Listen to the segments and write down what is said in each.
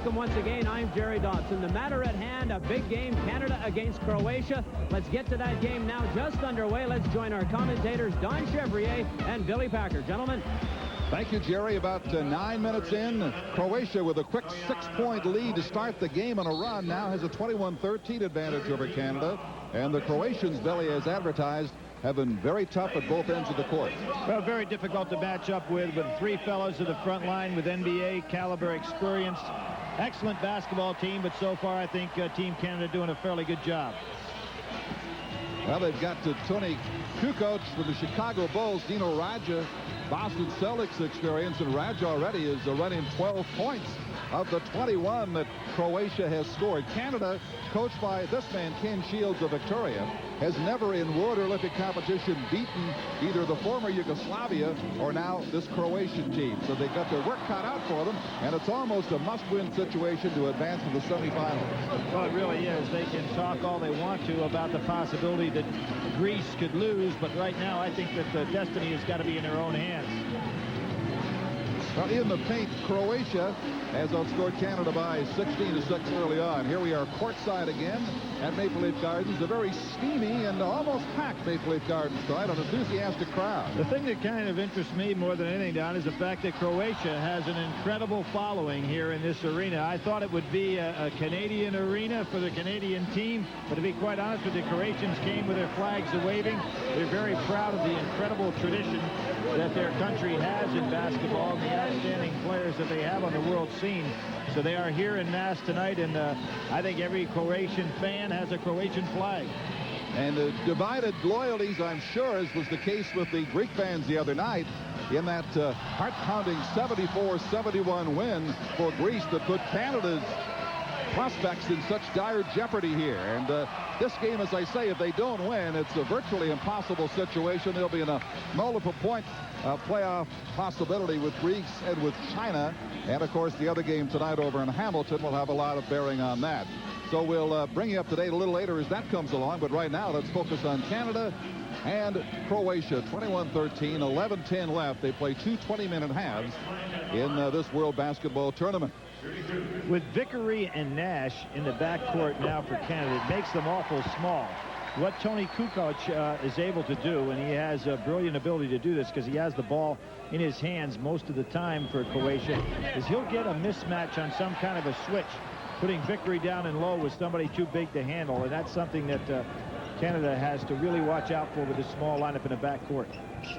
welcome once again. I'm Jerry Dobson. The matter at hand, a big game, Canada against Croatia. Let's get to that game now, just underway. Let's join our commentators, Don Chevrier and Billy Packer. Gentlemen. Thank you, Jerry. About 9 minutes in, Croatia with a quick 6-point lead to start the game on a run now has a 21-13 advantage over Canada. And the Croatians, Billy, as advertised, have been very tough at both ends of the court. Well, very difficult to match up with three fellows at the front line with NBA caliber experience. Excellent basketball team, but so far I think Team Canada doing a fairly good job. Well, they've got Tony Kukoc from the Chicago Bulls, Dino Radja, Boston Celtics experience, and Radja already is running 12 points of the 21 that Croatia has scored. Canada, coached by this man, Ken Shields of Victoria, has never in World Olympic competition beaten either the former Yugoslavia or now this Croatian team. So they've got their work cut out for them, and it's almost a must-win situation to advance to the semifinals. Well, it really is. They can talk all they want to about the possibility that Greece could lose, but right now I think that the destiny has got to be in their own hands. Well, in the paint, Croatia has outscored Canada by 16-6 early on. Here we are courtside again at Maple Leaf Gardens. A very steamy and almost packed Maple Leaf Gardens tonight, an enthusiastic crowd. The thing that kind of interests me more than anything, Don, is the fact that Croatia has an incredible following here in this arena. I thought it would be a Canadian arena for the Canadian team, but to be quite honest with you, the Croatians came with their flags waving. They're very proud of the incredible tradition that their country has in basketball and the outstanding players that they have on the world scene. So they are here in mass tonight, and I think every Croatian fan has a Croatian flag. And divided loyalties, I'm sure, as was the case with the Greek fans the other night in that heart-pounding 74-71 win for Greece that put Canada's prospects in such dire jeopardy here. And this game, as I say, if they don't win, it's a virtually impossible situation. They'll be in a multiple point playoff possibility with Greece and with China. And of course, the other game tonight over in Hamilton will have a lot of bearing on that. So we'll bring you up to date a little later as that comes along. But right now, let's focus on Canada and Croatia. 21-13, 11-10 left. They play two 20-minute halves in this World Basketball Tournament. With Vickery and Nash in the backcourt now for Canada, it makes them awful small. What Tony Kukoc is able to do, and he has a brilliant ability to do this because he has the ball in his hands most of the time for Croatia, is he'll get a mismatch on some kind of a switch, putting Vickery down and low with somebody too big to handle, and that's something that Canada has to really watch out for with a small lineup in the backcourt.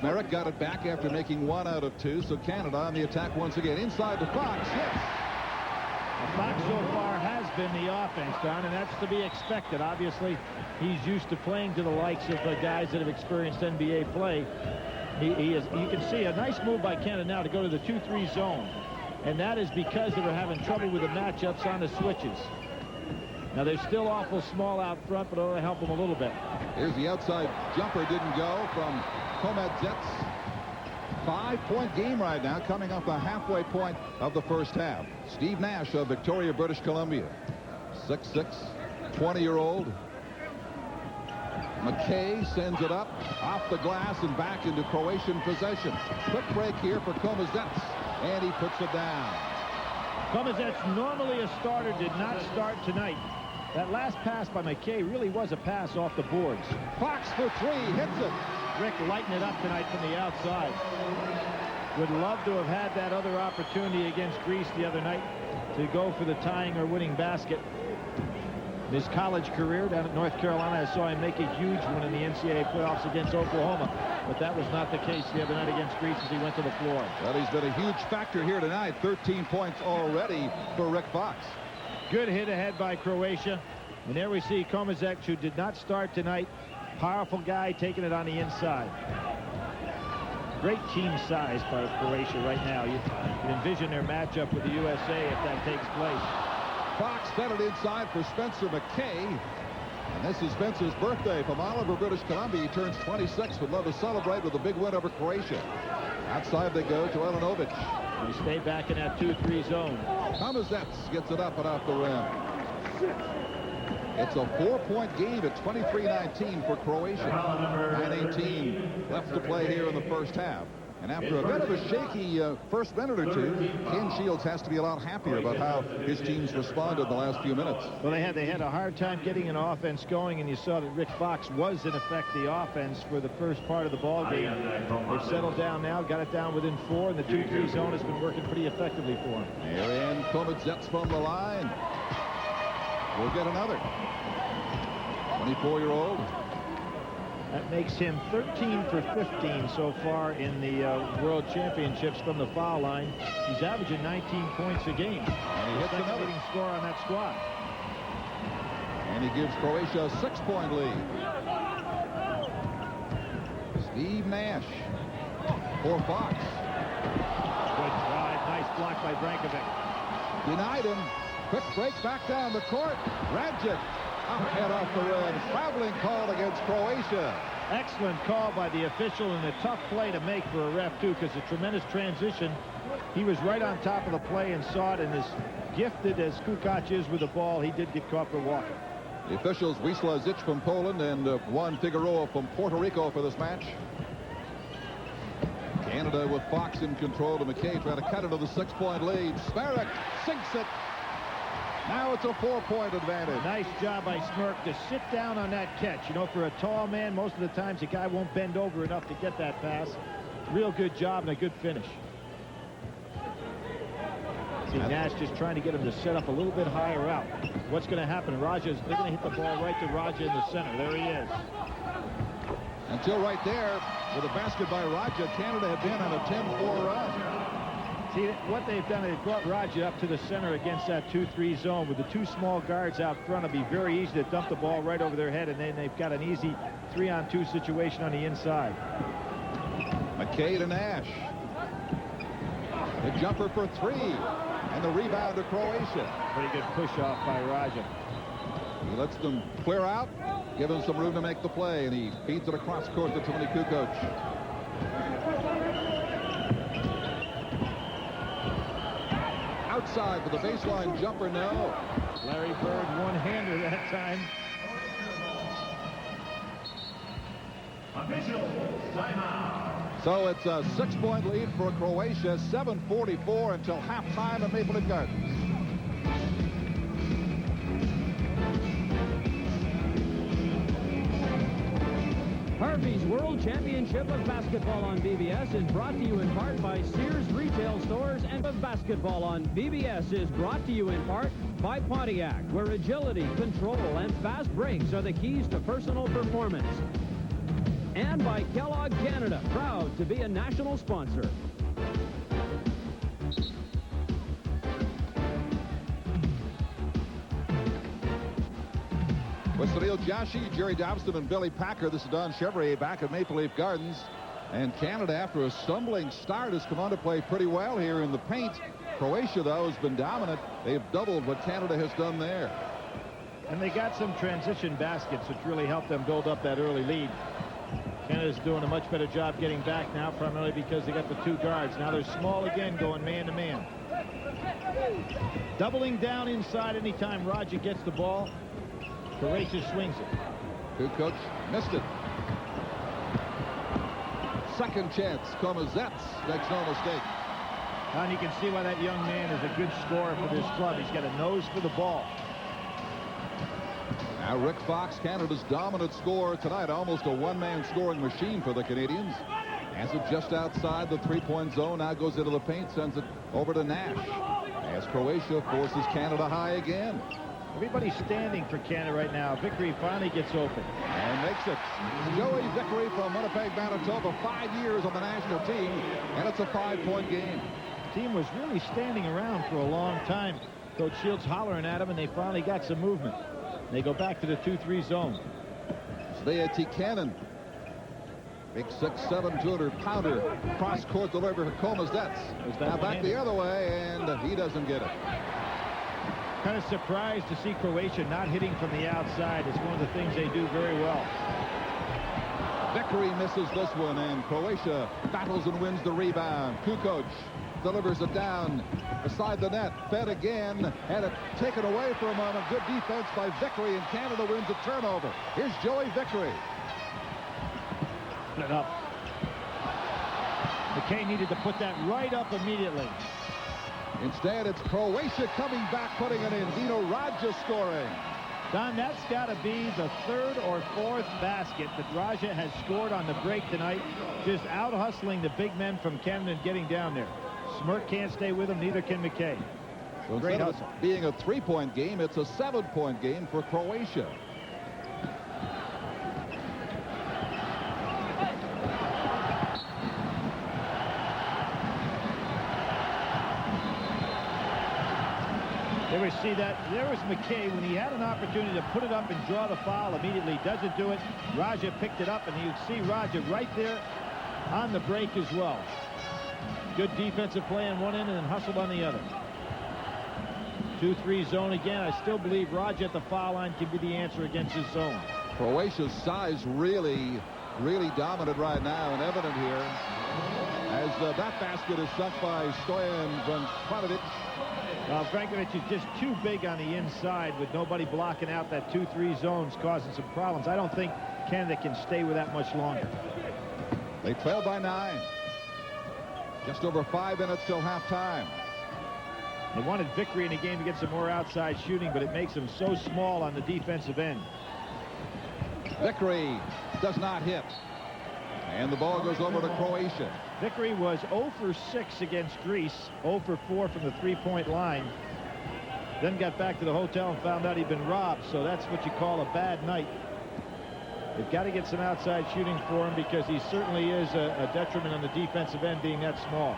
Merrick got it back after making 1 out of 2, so Canada on the attack once again. Inside to Fox, hits. Fox so far has been the offense, Don, and that's to be expected. Obviously, he's used to playing to the likes of the guys that have experienced NBA play. You can see a nice move by Canada now to go to the 2-3 zone, and that is because they were having trouble with the matchups on the switches. Now, they're still awful small out front, but it'll help them a little bit. Here's the outside jumper, didn't go from Komadzets. 5-point game right now, coming off the halfway point of the first half. Steve Nash of Victoria, British Columbia. 6'6", 20-year-old. McKay sends it up, off the glass and back into Croatian possession. Quick break here for Komadzets, and he puts it down. Komadzets, normally a starter, did not start tonight. That last pass by McKay really was a pass off the boards. Fox for 3, hits it. Rick lighting it up tonight from the outside. Would love to have had that other opportunity against Greece the other night to go for the tying or winning basket. In his college career down at North Carolina, I saw him make a huge one in the NCAA playoffs against Oklahoma, but that was not the case the other night against Greece as he went to the floor. Well, he's been a huge factor here tonight. 13 points already for Rick Fox. Good hit ahead by Croatia. And there we see Komadzets, who did not start tonight. Powerful guy taking it on the inside. Great team size by Croatia right now. You can envision their matchup with the USA if that takes place. Fox fed it inside for Spencer McKay. And this is Spencer's birthday from Oliver, British Columbia. He turns 26. Would love to celebrate with a big win over Croatia. Outside they go to Elanovic. We stay back in that 2-3 zone. Komadzets gets it up and off the rim. It's a 4-point game at 23-19 for Croatia. 9:18 left to play here in the first half. And after a bit of a shaky first minute or two, Ken Shields has to be a lot happier about how his team's responded in the last few minutes. Well, they had a hard time getting an offense going, and you saw that Rick Fox was, in effect, the offense for the first part of the ball game. They've settled down now, got it down within 4, and the 2-3 zone has been working pretty effectively for them. Marianne Komadzets from the line. We'll get another. 24-year-old. That makes him 13 for 15 so far in the World Championships from the foul line. He's averaging 19 points a game. And he hits another leading scorer on that squad. And he gives Croatia a 6-point lead. Steve Nash for Fox. Good drive. Nice block by Brankovic. Denied him. Quick break back down the court. Radjic. Head off the rim. Traveling call against Croatia. Excellent call by the official, and a tough play to make for a ref, too, because a tremendous transition. He was right on top of the play and saw it, and as gifted as Kukoc is with the ball, he did get caught for walking. The officials, Wisla Zic from Poland and Juan Figueroa from Puerto Rico for this match. Canada with Fox in control to McKay trying to cut into the 6-point lead. Smerek sinks it. Now it's a 4-point advantage. Nice job by Smirk to sit down on that catch. You know, for a tall man, most of the times the guy won't bend over enough to get that pass. Real good job and a good finish. See, Nash just trying to get him to set up a little bit higher out. What's going to happen? They're going to hit the ball right to Raja in the center. There he is. Until right there, with a basket by Raja, Canada had been on a 10-4 run. See, what they've done is brought Raja up to the center against that 2-3 zone. With the 2 small guards out front, it'll be very easy to dump the ball right over their head, and then they've got an easy 3-on-2 situation on the inside. McKay to Nash. The jumper for 3, and the rebound to Croatia. Pretty good push-off by Raja. He lets them clear out, give him some room to make the play, and he feeds it across court to Tony Kukoc. Outside for the baseline jumper, no. Larry Bird one-hander that time. So it's a 6-point lead for Croatia, 7:44 until halftime at Maple Leaf Gardens. Harvey's World Championship of Basketball on BBS is brought to you in part by Sears Retail Stores, and of Basketball on BBS is brought to you in part by Pontiac, where agility, control, and fast brakes are the keys to personal performance. And by Kellogg Canada, proud to be a national sponsor. With Sunil Joshi, Jerry Dobson, and Billy Packer, this is Don Chevrier back at Maple Leaf Gardens. And Canada, after a stumbling start, has come on to play pretty well here in the paint. Croatia, though, has been dominant. They've doubled what Canada has done there. And they got some transition baskets, which really helped them build up that early lead. Canada's doing a much better job getting back now, primarily because they got the 2 guards. Now they're small again, going man-to-man. Doubling down inside anytime Raja gets the ball. Croatia swings it. Kukoc missed it. Second chance. Komadzets makes no mistake. And you can see why that young man is a good scorer for this club. He's got a nose for the ball. Now Rick Fox, Canada's dominant scorer tonight, almost a one-man scoring machine for the Canadians. Has it just outside the 3-point zone, now goes into the paint, sends it over to Nash. As Croatia forces Canada high again. Everybody's standing for Canada right now. Vickery finally gets open. And makes it. Joey Vickery from Winnipeg, Manitoba, 5 years on the national team, and it's a 5-point game. The team was really standing around for a long time. Coach Shields hollering at them, and they finally got some movement. They go back to the 2-3 zone. Svea Tikkanen. Big 6'7", 200-pounder. Cross-court delivery for Komadzets. Now back the other way, and he doesn't get it. Kind of surprised to see Croatia not hitting from the outside. It's one of the things they do very well. Vickery misses this one, and Croatia battles and wins the rebound. Kukoc delivers it down beside the net. Fed again, had it taken away for a moment. Good defense by Vickery, and Canada wins a turnover. Here's Joey Vickery. It up. McKay needed to put that right up immediately. Instead, it's Croatia coming back, putting it in. Dino Raja scoring. Don, that's got to be the third or fourth basket that Raja has scored on the break tonight, just out-hustling the big men from Canada and getting down there. Smirk can't stay with him, neither can McKay. So great instead hustle. of being a 3-point game, it's a 7-point game for Croatia. There we see that. There was McKay when he had an opportunity to put it up and draw the foul. Immediately doesn't do it. Raja picked it up, and you see Raja right there on the break as well. Good defensive play on one end and then hustled on the other. 2-3 zone again. I still believe Raja at the foul line can be the answer against his zone. Croatia's size really dominant right now and evident here as that basket is sunk by Stoyan Vrancanovic. Frankovic is just too big on the inside with nobody blocking out. That 2-3 zone's causing some problems. I don't think Canada can stay with that much longer. They trail by 9. Just over 5 minutes till halftime. They wanted victory in the game to get some more outside shooting, but it makes them so small on the defensive end. Vickery does not hit. And the ball goes over to Croatia. Vickery was 0 for 6 against Greece, 0 for 4 from the three-point line. Then got back to the hotel and found out he'd been robbed, so that's what you call a bad night. They've got to get some outside shooting for him because he certainly is a detriment on the defensive end being that small.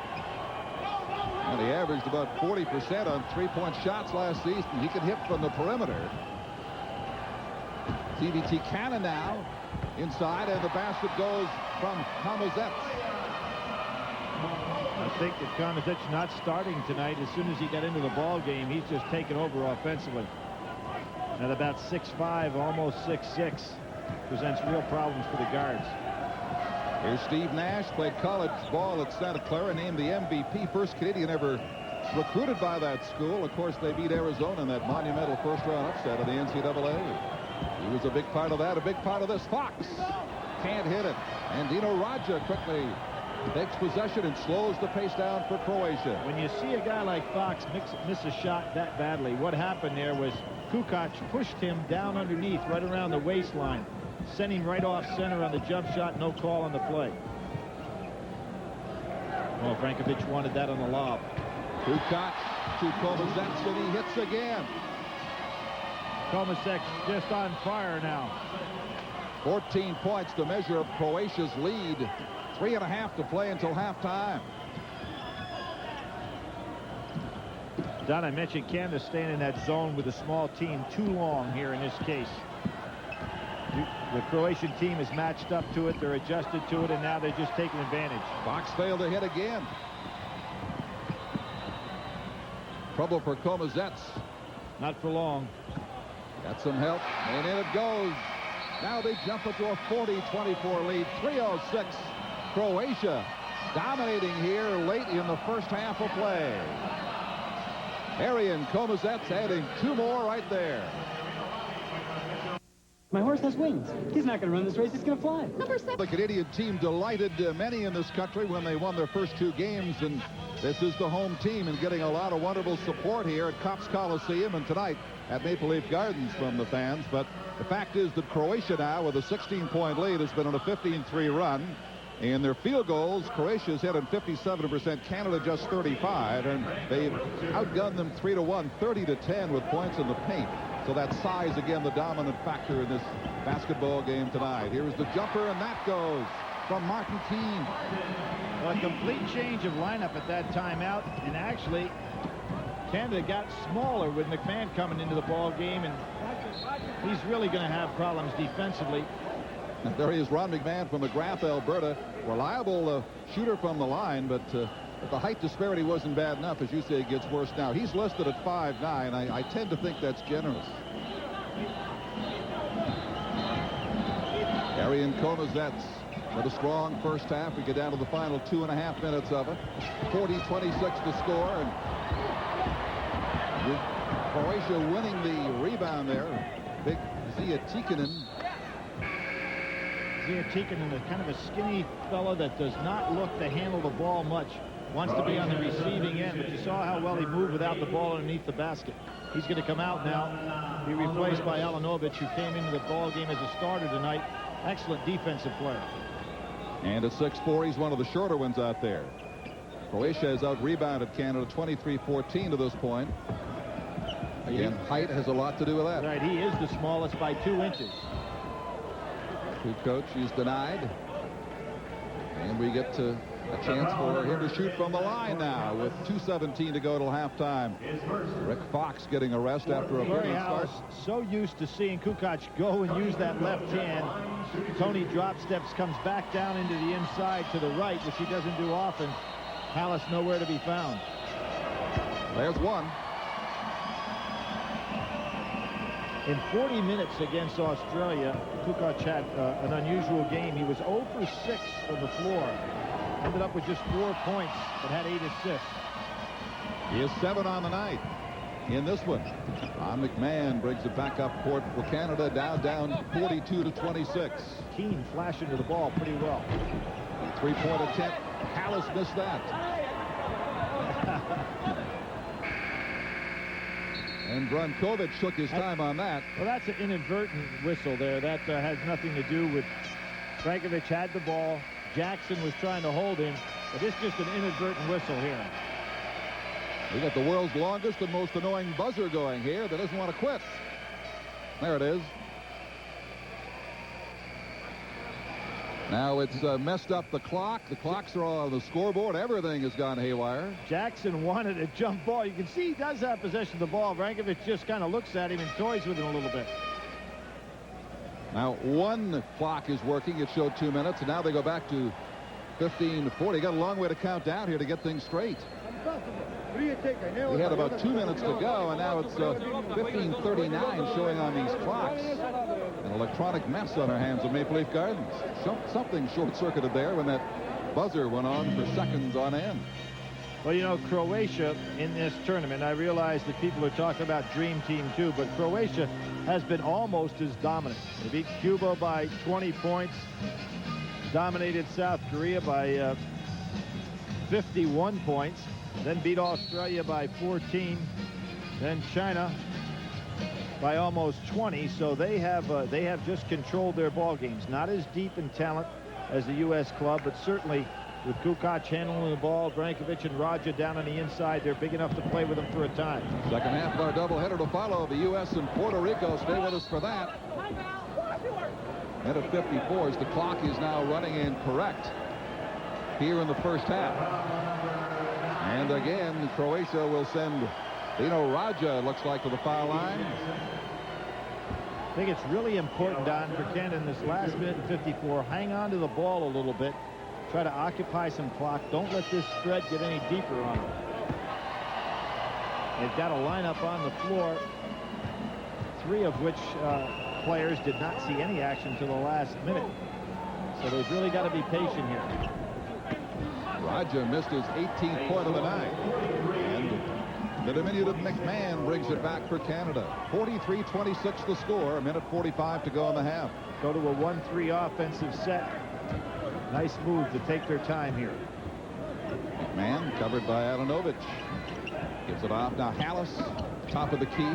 And he averaged about 40% on three-point shots last season. He can hit from the perimeter. TVT Cannon now inside, and the basket goes from Kamazets. I think that Kamazets not starting tonight. As soon as he got into the ball game, he's just taken over offensively. At about 6'5", almost 6'6", presents real problems for the guards. Here's Steve Nash, played college ball at Santa Clara, named the MVP, first Canadian ever recruited by that school. Of course, they beat Arizona in that monumental first-round upset of the NCAA. He was a big part of that, a big part of this. Fox can't hit it. And Dino Raja quickly takes possession and slows the pace down for Croatia. When you see a guy like Fox miss a shot that badly, what happened there was Kukoc pushed him down underneath, right around the waistline, sent him right off center on the jump shot, no call on the play. Well, Brankovic wanted that on the lob. Kukoc to Kovacic, and he hits again. Kovacic just on fire now. 14 points to measure up Croatia's lead. 3.5 to play until halftime. Don, I mentioned Canada staying in that zone with a small team too long here in this case. The Croatian team is matched up to it. They're adjusted to it, and now they're just taking advantage. Fox failed to hit again. Trouble for Kovacic. Not for long. Got some help, and in it goes. Now they jump into a 40-24 lead. 3:06. Croatia dominating here late in the first half of play. Arian Kovacic adding 2 more right there. My horse has wings. He's not going to run this race. He's going to fly. Number 7. The Canadian team delighted many in this country when they won their first 2 games, and this is the home team and getting a lot of wonderful support here at Cops Coliseum and tonight at Maple Leaf Gardens from the fans. But the fact is that Croatia now with a 16-point lead has been on a 15-3 run. In their field goals, Croatia's hit on 57%, Canada just 35, and they've outgunned them 3-1, 30-10 with points in the paint. So that size, again, the dominant factor in this basketball game tonight. Here's the jumper, and that goes from Martin Keene. Well, a complete change of lineup at that timeout, and actually Canada got smaller with McMahon coming into the ball game, and he's really going to have problems defensively. And there he is, Ron McMahon from McGrath, Alberta. Reliable shooter from the line, but the height disparity wasn't bad enough. As you say, it gets worse now. He's listed at 5'9". I tend to think that's generous. Arian Kovacic with a strong first half. We get down to the final 2.5 minutes of it. 40-26 to score, and with Croatia winning the rebound there. Big Zia Tikkanen here. Tikkanen, a kind of a skinny fellow that does not look to handle the ball much. Wants to be on the receiving end, but you saw how well he moved without the ball underneath the basket. He's going to come out now. Be replaced by Alanovic, who came into the ball game as a starter tonight. Excellent defensive player. And at 6'4", he's one of the shorter ones out there. Croatia has out-rebounded Canada 23-14 to this point. Again, height has a lot to do with that. Right, he is the smallest by 2 inches. Coach, he's denied. And we get to a chance for him to shoot from the line now with 2:17 to go till halftime. Rick Fox getting a rest after a brilliant start. So used to seeing Kukoc go and use that left hand. Tony drop steps, comes back down into the inside to the right, which he doesn't do often. Hallis nowhere to be found. There's one. In 40 minutes against Australia, Kukoc had an unusual game. He was 0 for 6 from the floor. Ended up with just 4 points, but had 8 assists. He is 7 on the night in this one. McMahon brings it back up court for Canada, down 42-26. Keane flashing to the ball pretty well. 3-point attempt. Hallis missed that. And Brankovic took his time on that. Well, that's an inadvertent whistle there. That has nothing to do with Brankovic had the ball. Jackson was trying to hold him, but it's just an inadvertent whistle here. We got the world's longest and most annoying buzzer going here that doesn't want to quit. There it is. Now it's messed up the clock. The clocks are all on the scoreboard. Everything has gone haywire. Jackson wanted a jump ball. You can see he does have possession of the ball. Brankovic just kind of looks at him and toys with him a little bit. Now one clock is working. It showed 2 minutes, and now they go back to 15:40. Got a long way to count down here to get things straight. We had about 2 minutes to go, and now it's 15:39 showing on these clocks. An electronic mess on our hands at Maple Leaf Gardens. Something short-circuited there when that buzzer went on for seconds on end. Well, you know, Croatia in this tournament, I realize that people are talking about Dream Team too, but Croatia has been almost as dominant. They beat Cuba by 20 points, dominated South Korea by 51 points, then beat Australia by 14, then China by almost 20. So they have just controlled their ball games. Not as deep in talent as the U.S. club, but certainly with Kukoc handling the ball, Brankovic and Raja down on the inside, they're big enough to play with them for a time. Second half of our doubleheader to follow. The U.S. and Puerto Rico. Stay with us for that. And at 54 as the clock is now running incorrect here in the first half. And again, Croatia will send Dino Raja, it looks like, to the foul line. I think it's really important, Don, for Canada in this last minute and 54, hang on to the ball a little bit. Try to occupy some clock. Don't let this spread get any deeper on them. They've got a lineup on the floor, 3 of which players did not see any action to the last minute. So they've really got to be patient here. Raja missed his 18th point of the night. And the diminutive McMahon brings it back for Canada. 43-26 the score. A minute 45 to go in the half. Go to a 1-3 offensive set. Nice move to take their time here. McMahon covered by Alanovic. Gives it off now. Hallis, top of the key.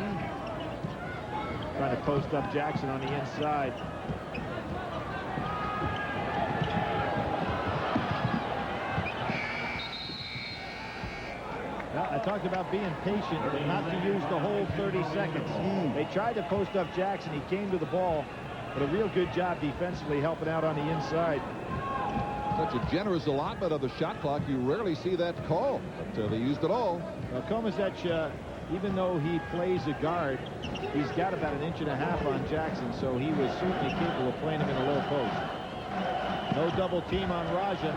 Trying to post up Jackson on the inside. Well, I talked about being patient, but not to use the whole 30 seconds. They tried to post up Jackson. He came to the ball, but a real good job defensively helping out on the inside. Such a generous allotment of the shot clock. You rarely see that call, but they used it all. Well, Komazec, even though he plays a guard, he's got about 1.5 inches on Jackson, so he was certainly capable of playing him in a low post. No double team on Raja,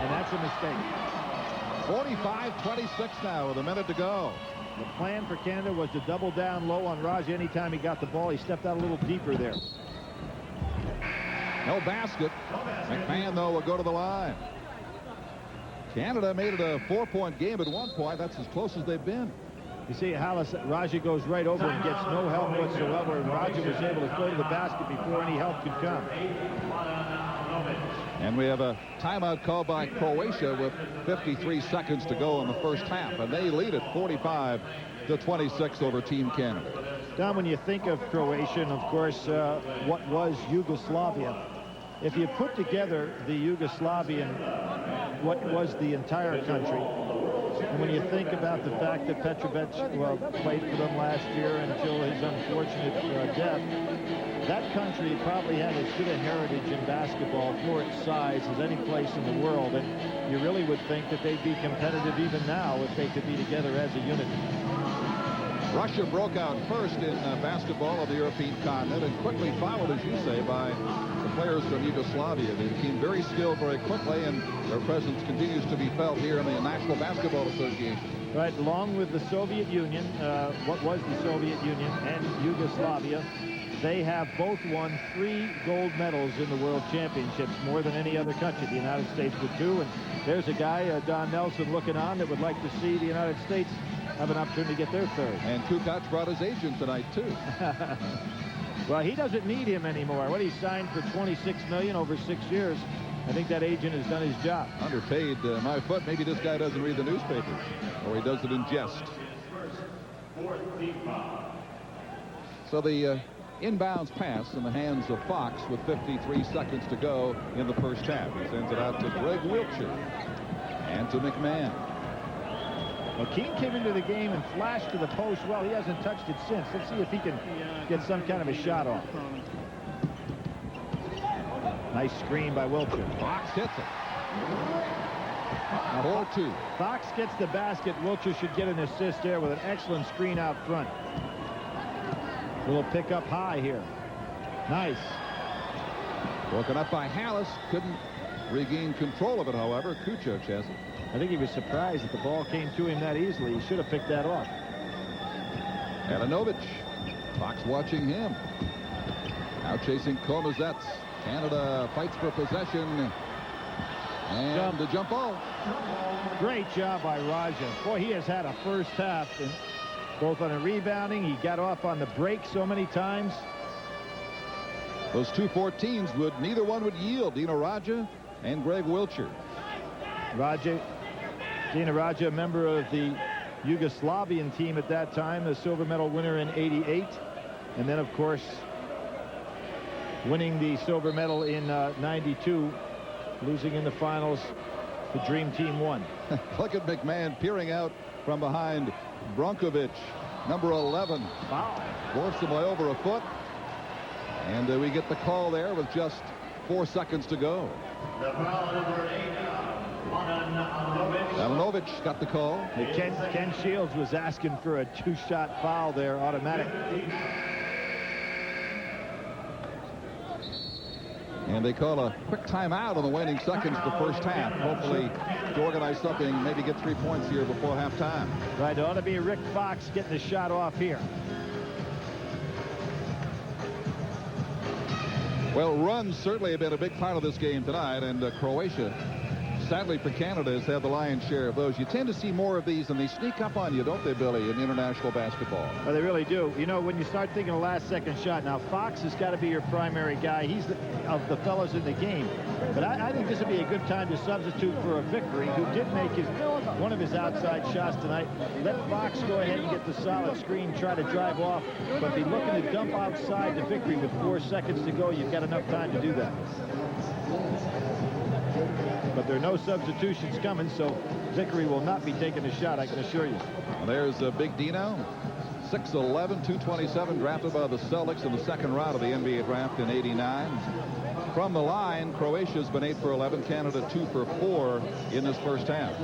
and that's a mistake. 45-26 now with a minute to go. The plan for Canada was to double down low on Raja. Anytime he got the ball, he stepped out a little deeper there. No basket. McMahon, though, will go to the line. Canada made it a 4-point game at one point. That's as close as they've been. You see, Raja goes right over and gets no help whatsoever, and Raja was able to go to the basket before any help could come. And we have a timeout called by Croatia with 53 seconds to go in the first half, and they lead it 45-26 over Team Canada. Don, when you think of Croatia, and of course what was Yugoslavia, if you put together the Yugoslavian, what was the entire country, and when you think about the fact that Petrovic played for them last year until his unfortunate death, that country probably had as good a heritage in basketball for its size as any place in the world, and you really would think that they'd be competitive even now if they could be together as a unit. Russia broke out first in basketball on the European continent and quickly followed, as you say, by the players from Yugoslavia. They became very skilled very quickly, and their presence continues to be felt here in the National Basketball Association. Right, along with the Soviet Union, what was the Soviet Union, and Yugoslavia, they have both won 3 gold medals in the World Championships, more than any other country. The United States with 2, and there's a guy, Don Nelson, looking on that would like to see the United States have an opportunity to get their 3rd. And Kukoc brought his agent tonight, too. Well, he doesn't need him anymore. What, he signed for $26 million over 6 years. I think that agent has done his job. Underpaid my foot. Maybe this guy doesn't read the newspaper, or he does it in jest. So the inbounds pass in the hands of Fox with 53 seconds to go in the first half. He sends it out to Greg Wiltshire and to McMahon. Well, Keene came into the game and flashed to the post. Well, he hasn't touched it since. Let's see if he can get some kind of a shot off. Nice screen by Wiltshire. Fox hits it. 4-2. Fox gets the basket. Wiltshire should get an assist there with an excellent screen out front. Little pick up high here. Nice. Broken up by Hallis. Couldn't regain control of it, however. Kukoc has it. I think he was surprised that the ball came to him that easily. He should have picked that off. Adanovich. Fox watching him. Now chasing Komazets. Canada fights for possession. And the jump ball. Great job by Raja. Boy, he has had a first half, and both on a rebounding. He got off on the break so many times. Those 2 14s would, neither one would yield. Dino Raja and Greg Wiltshire. Dino Raja, a member of the Yugoslavian team at that time, a silver medal winner in '88, and then of course winning the silver medal in '92, losing in the finals. The Dream Team won. Look at McMahon peering out from behind Brankovic, number 11. Foul. Forced him by over a foot, and we get the call there with just 4 seconds to go. Adanovich got the call. Ken Shields was asking for a 2-shot foul there, automatic. And they call a quick timeout on the waning seconds of the first half. Hopefully to organize something, maybe get 3 points here before halftime. Right, it ought to be Rick Fox getting the shot off here. Well, runs certainly have been a big part of this game tonight, and Croatia, sadly for Canada, has had the lion's share of those. You tend to see more of these, and they sneak up on you, don't they, Billy, in international basketball? Well, they really do. You know, when you start thinking of last-second shot, now Fox has got to be your primary guy. He's of the fellas in the game. But I think this would be a good time to substitute for a Vickery, who did make one of his outside shots tonight. Let Fox go ahead and get the solid screen, try to drive off, but be looking to dump outside to Vickery with 4 seconds to go. You've got enough time to do that. But there are no substitutions coming, so Vickery will not be taking a shot, I can assure you. Well, there's Big Dino, 6'11", 227, drafted by the Celtics in the second round of the NBA draft in '89. From the line, Croatia's been 8 for 11, Canada 2 for 4 in this first half.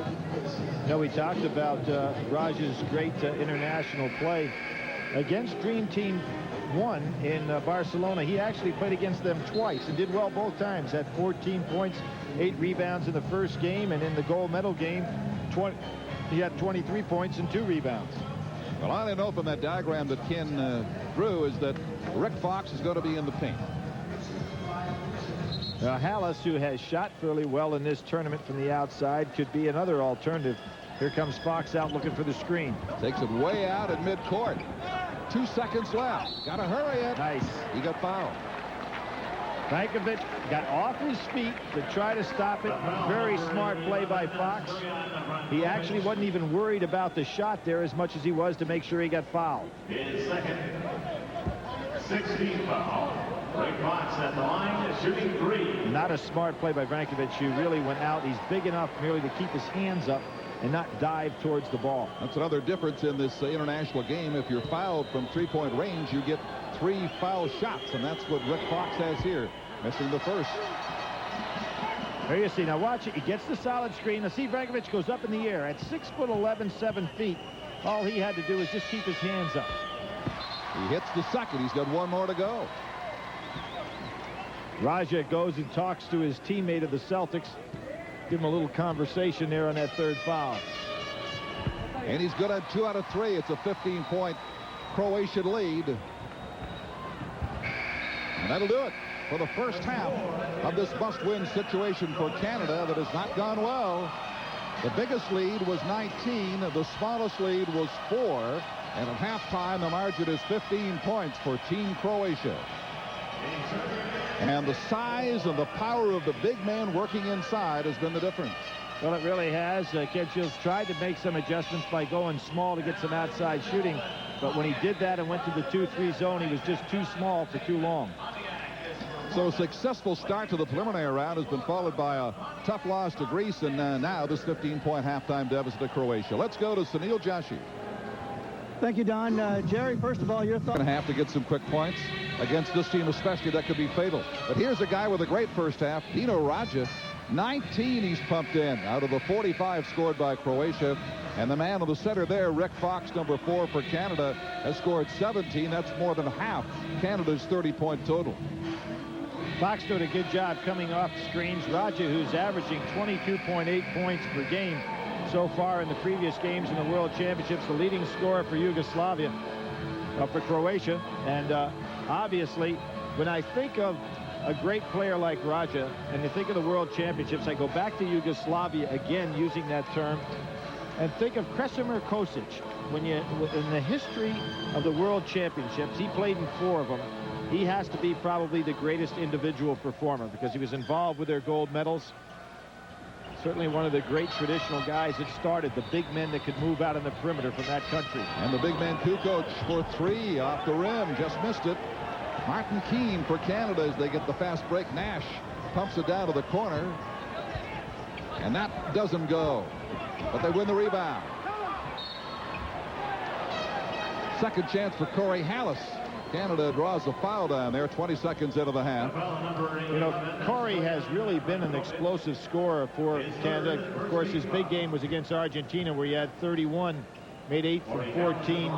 You know, we talked about Raja's great international play against Dream Team 1 in Barcelona. He actually played against them twice and did well both times. Had 14 points, 8 rebounds in the first game, and in the gold medal game, he had 23 points and 2 rebounds. Well, all I know from that diagram that Ken drew is that Rick Fox is going to be in the paint. Hallis, who has shot fairly well in this tournament from the outside, could be another alternative Here comes Fox out looking for the screen. Takes it way out at midcourt. 2 seconds left. Got to hurry it. Nice. He got fouled. Brankovic got off his feet to try to stop it. Very smart play by Fox. He actually wasn't even worried about the shot there as much as he was to make sure he got fouled. His second 16th foul. Rick Fox at the line, shooting 3. Not a smart play by Brankovic, who really went out. He's big enough merely to keep his hands up and not dive towards the ball. That's another difference in this international game. If you're fouled from three-point range, you get 3 foul shots, and that's what Rick Fox has here, missing the first. There you see. Now watch it. He gets the solid screen. Now see, Brankovic goes up in the air at 6'11", 7 feet. All he had to do was just keep his hands up. He hits the second. He's got 1 more to go. Raja goes and talks to his teammate of the Celtics. Give him a little conversation there on that 3rd foul. And he's good at 2 out of 3. It's a 15-point Croatian lead. And that'll do it for the first half of this must-win situation for Canada that has not gone well. The biggest lead was 19. The smallest lead was 4. And at halftime, the margin is 15 points for Team Croatia. And the size and the power of the big man working inside has been the difference. Well, it really has. Ken Shields tried to make some adjustments by going small to get some outside shooting. But when he did that and went to the 2-3 zone, he was just too small for too long. So a successful start to the preliminary round has been followed by a tough loss to Greece, and now this 15-point halftime deficit to Croatia. Let's go to Sunil Joshi. Thank you, Don. Jerry, first of all, your thoughts. Going to have to get some quick points against this team, especially. That could be fatal. But here's a guy with a great first half, Dino Raja. 19 he's pumped in out of the 45 scored by Croatia. And the man on the center there, Rick Fox, number 4 for Canada, has scored 17. That's more than half Canada's 30-point total. Fox doing a good job coming off screens. Raja, who's averaging 22.8 points per game so far in the previous games in the World Championships, the leading scorer for Yugoslavia, for Croatia. And obviously, when I think of a great player like Raja and you think of the World Championships, I go back to Yugoslavia again, using that term, and think of Kresimir Kosic. When you, in the history of the World Championships, he played in 4 of them. He has to be probably the greatest individual performer because he was involved with their gold medals. Certainly one of the great traditional guys that started the big men that could move out on the perimeter from that country. And the big man Kukoc for 3 off the rim, just missed it. Martin Keane for Canada as they get the fast break. Nash pumps it down to the corner, and that doesn't go, but they win the rebound. Second chance for Corey Hallis. Canada draws a foul down there 20 seconds into the half. You know, Corey has really been an explosive scorer for Canada. Of course, his big game was against Argentina, where he had 31, made 8 from 14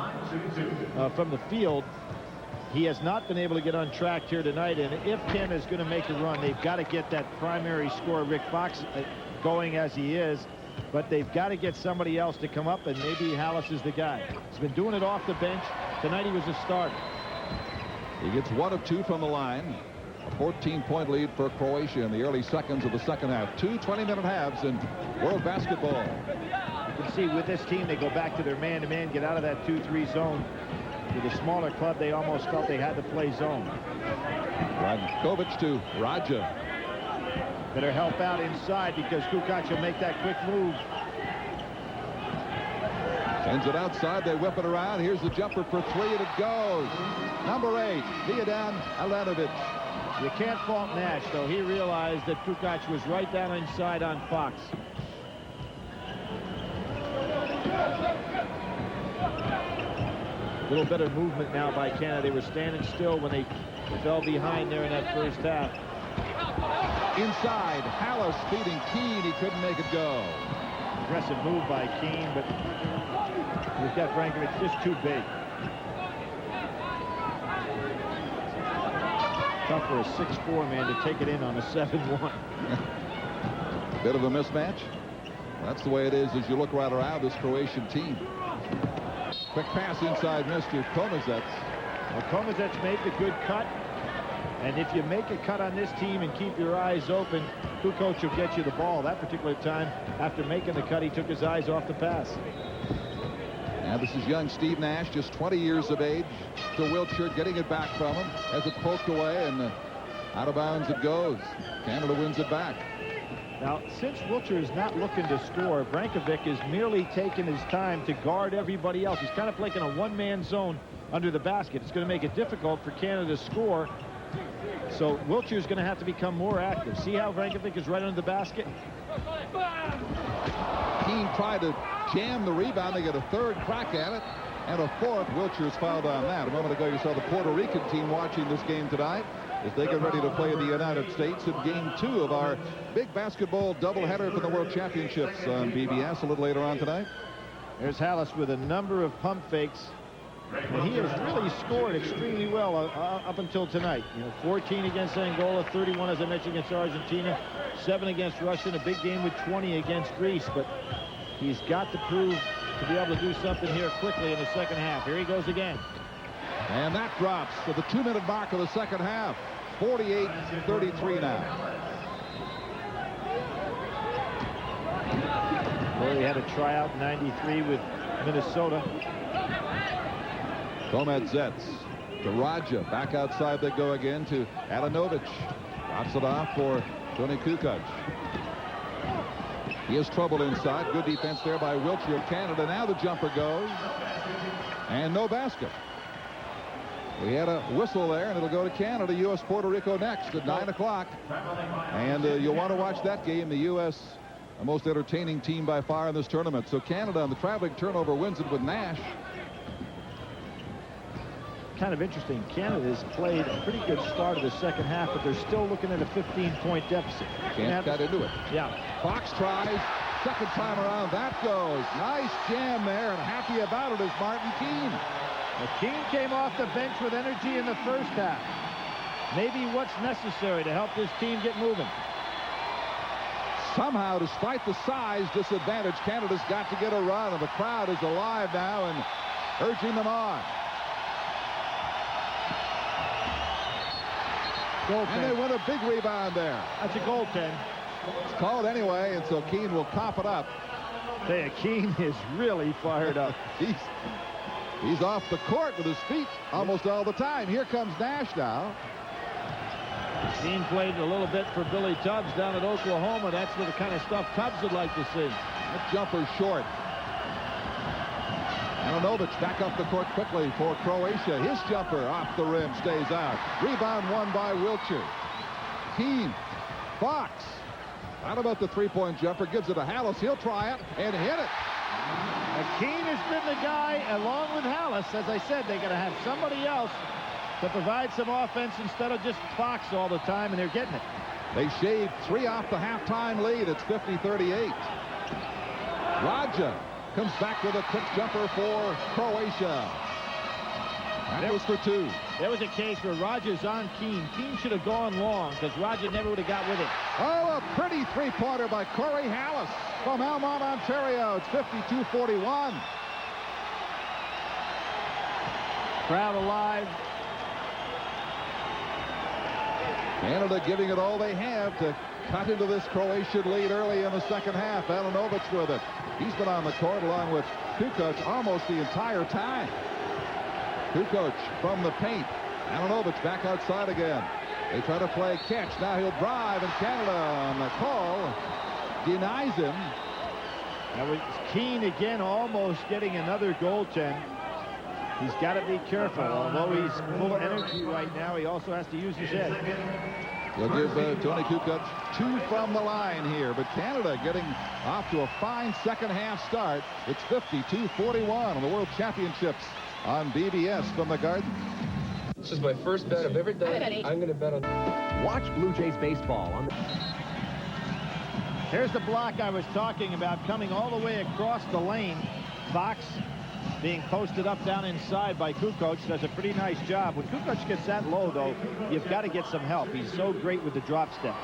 from the field. He has not been able to get on track here tonight, and if Canada is going to make a run, they've got to get that primary scorer, Rick Fox, going as he is. But they've got to get somebody else to come up, and maybe Hallis is the guy. He's been doing it off the bench. Tonight he was a starter. He gets 1 of 2 from the line. A 14-point lead for Croatia in the early seconds of the second half. 2 20-minute halves in world basketball. You can see with this team, they go back to their man-to-man, get out of that 2-3 zone. With a smaller club, they almost felt they had to play zone. Brankovic to Raja. Better help out inside because Kukoc will make that quick move. Sends it outside. They whip it around. Here's the jumper for 3, and it goes. Number 8, Viadan Alanovic. You can't fault Nash, though. He realized that Kukoc was right down inside on Fox. A little better movement now by Canada. They were standing still when they fell behind there in that first half. Inside, Hallis feeding Keane. He couldn't make it go. Aggressive move by Keane, but he's got Brankovic just too big. Tough for a 6'4" man to take it in on a 7-1. Bit of a mismatch. That's the way it is as you look right around this Croatian team. Quick pass inside, Mr. Komazets. Well, Komazets made the good cut. And if you make a cut on this team and keep your eyes open, Kukoc will get you the ball. That particular time, after making the cut, he took his eyes off the pass. And this is young Steve Nash, just 20 years of age, to Wiltshire, getting it back from him as it's poked away, and out of bounds it goes. Canada wins it back. Now, since Wiltshire is not looking to score, Brankovic is merely taking his time to guard everybody else. He's kind of playing a one-man zone under the basket. It's going to make it difficult for Canada to score. So Wiltshire is going to have to become more active. See how Brankovic is right under the basket? Keane tried to jam the rebound. They get a third crack at it, and a fourth. Wiltshire's fouled on that. A moment ago, you saw the Puerto Rican team watching this game tonight as they get ready to play the United States in Game 2 of our big basketball doubleheader for the World Championships on BBS a little later on tonight. There's Hallis with a number of pump fakes. And he has really scored extremely well up until tonight. 14 against Angola, 31, as I mentioned, against Argentina, 7 against Russia, and a big game with 20 against Greece. But he's got to prove to be able to do something here quickly in the second half. Here he goes again. And that drops to the 2-minute mark of the second half. 48-33 now. Well, he had a tryout in '93 with Minnesota. Komadzets to Raja. Back outside they go again to Adanovic. Drops it off for Tony Kukoc. He has trouble inside. Good defense there by Wiltshire of Canada. Now the jumper goes. And no basket. We had a whistle there, and it'll go to Canada. U.S. Puerto Rico next at 9 o'clock. And you'll want to watch that game. The U.S. the most entertaining team by far in this tournament. So Canada on the traveling turnover wins it with Nash. Kind of interesting. Canada's played a pretty good start of the second half, but they're still looking at a 15-point deficit. Can't cut into it. Yeah. Fox tries. Second time around, that goes. Nice jam there, and happy about it is Martin Keane. Keane came off the bench with energy in the first half. Maybe what's necessary to help this team get moving. Somehow, despite the size disadvantage, Canada's got to get a run, and the crowd is alive now and urging them on. And they win a big rebound there. That's a goaltend. It's called anyway, and so Keane will cough it up. Keane is really fired up. He's off the court with his feet almost all the time. Here comes Nash now. Keane played a little bit for Billy Tubbs down at Oklahoma. That's the kind of stuff Tubbs would like to see. That jumper short. Milanovic back up the court quickly for Croatia. His jumper off the rim stays out. Rebound won by Wiltshire. Keane. Fox. Out about the three-point jumper. Gives it to Hallis. He'll try it and hit it. Keane has been the guy along with Hallis. As I said, they're going to have somebody else to provide some offense instead of just Fox all the time, and they're getting it. They shaved 3 off the halftime lead. It's 50-38. Raja comes back with a quick jumper for Croatia. That was for 2. There was a case where Raja's on Keane. Keane should have gone long because Raja never would have got with it. Oh, a pretty three-pointer by Corey Hallis from Almont, Ontario. It's 52-41. Crowd alive. Canada giving it all they have to cut into this Croatian lead early in the second half. Alanovic with it. He's been on the court along with Kukoc almost the entire time. Kukoc from the paint. Alanovic back outside again. They try to play catch. Now he'll drive, and Canada on the call denies him. That was Keane again, almost getting another goaltend. He's got to be careful. Although he's full of energy right now, he also has to use his head. They'll give Tony Kukoc 2 from the line here, but Canada getting off to a fine second half start. It's 52-41 on the World Championships on BBS from the Garden. This is my first bet I've ever done. I'm going to bet on. Watch Blue Jays baseball on the. Here's the block I was talking about coming all the way across the lane. Fox being posted up down inside by Kukoc. Does a pretty nice job. When Kukoc gets that low, though, you've got to get some help. He's so great with the drop step.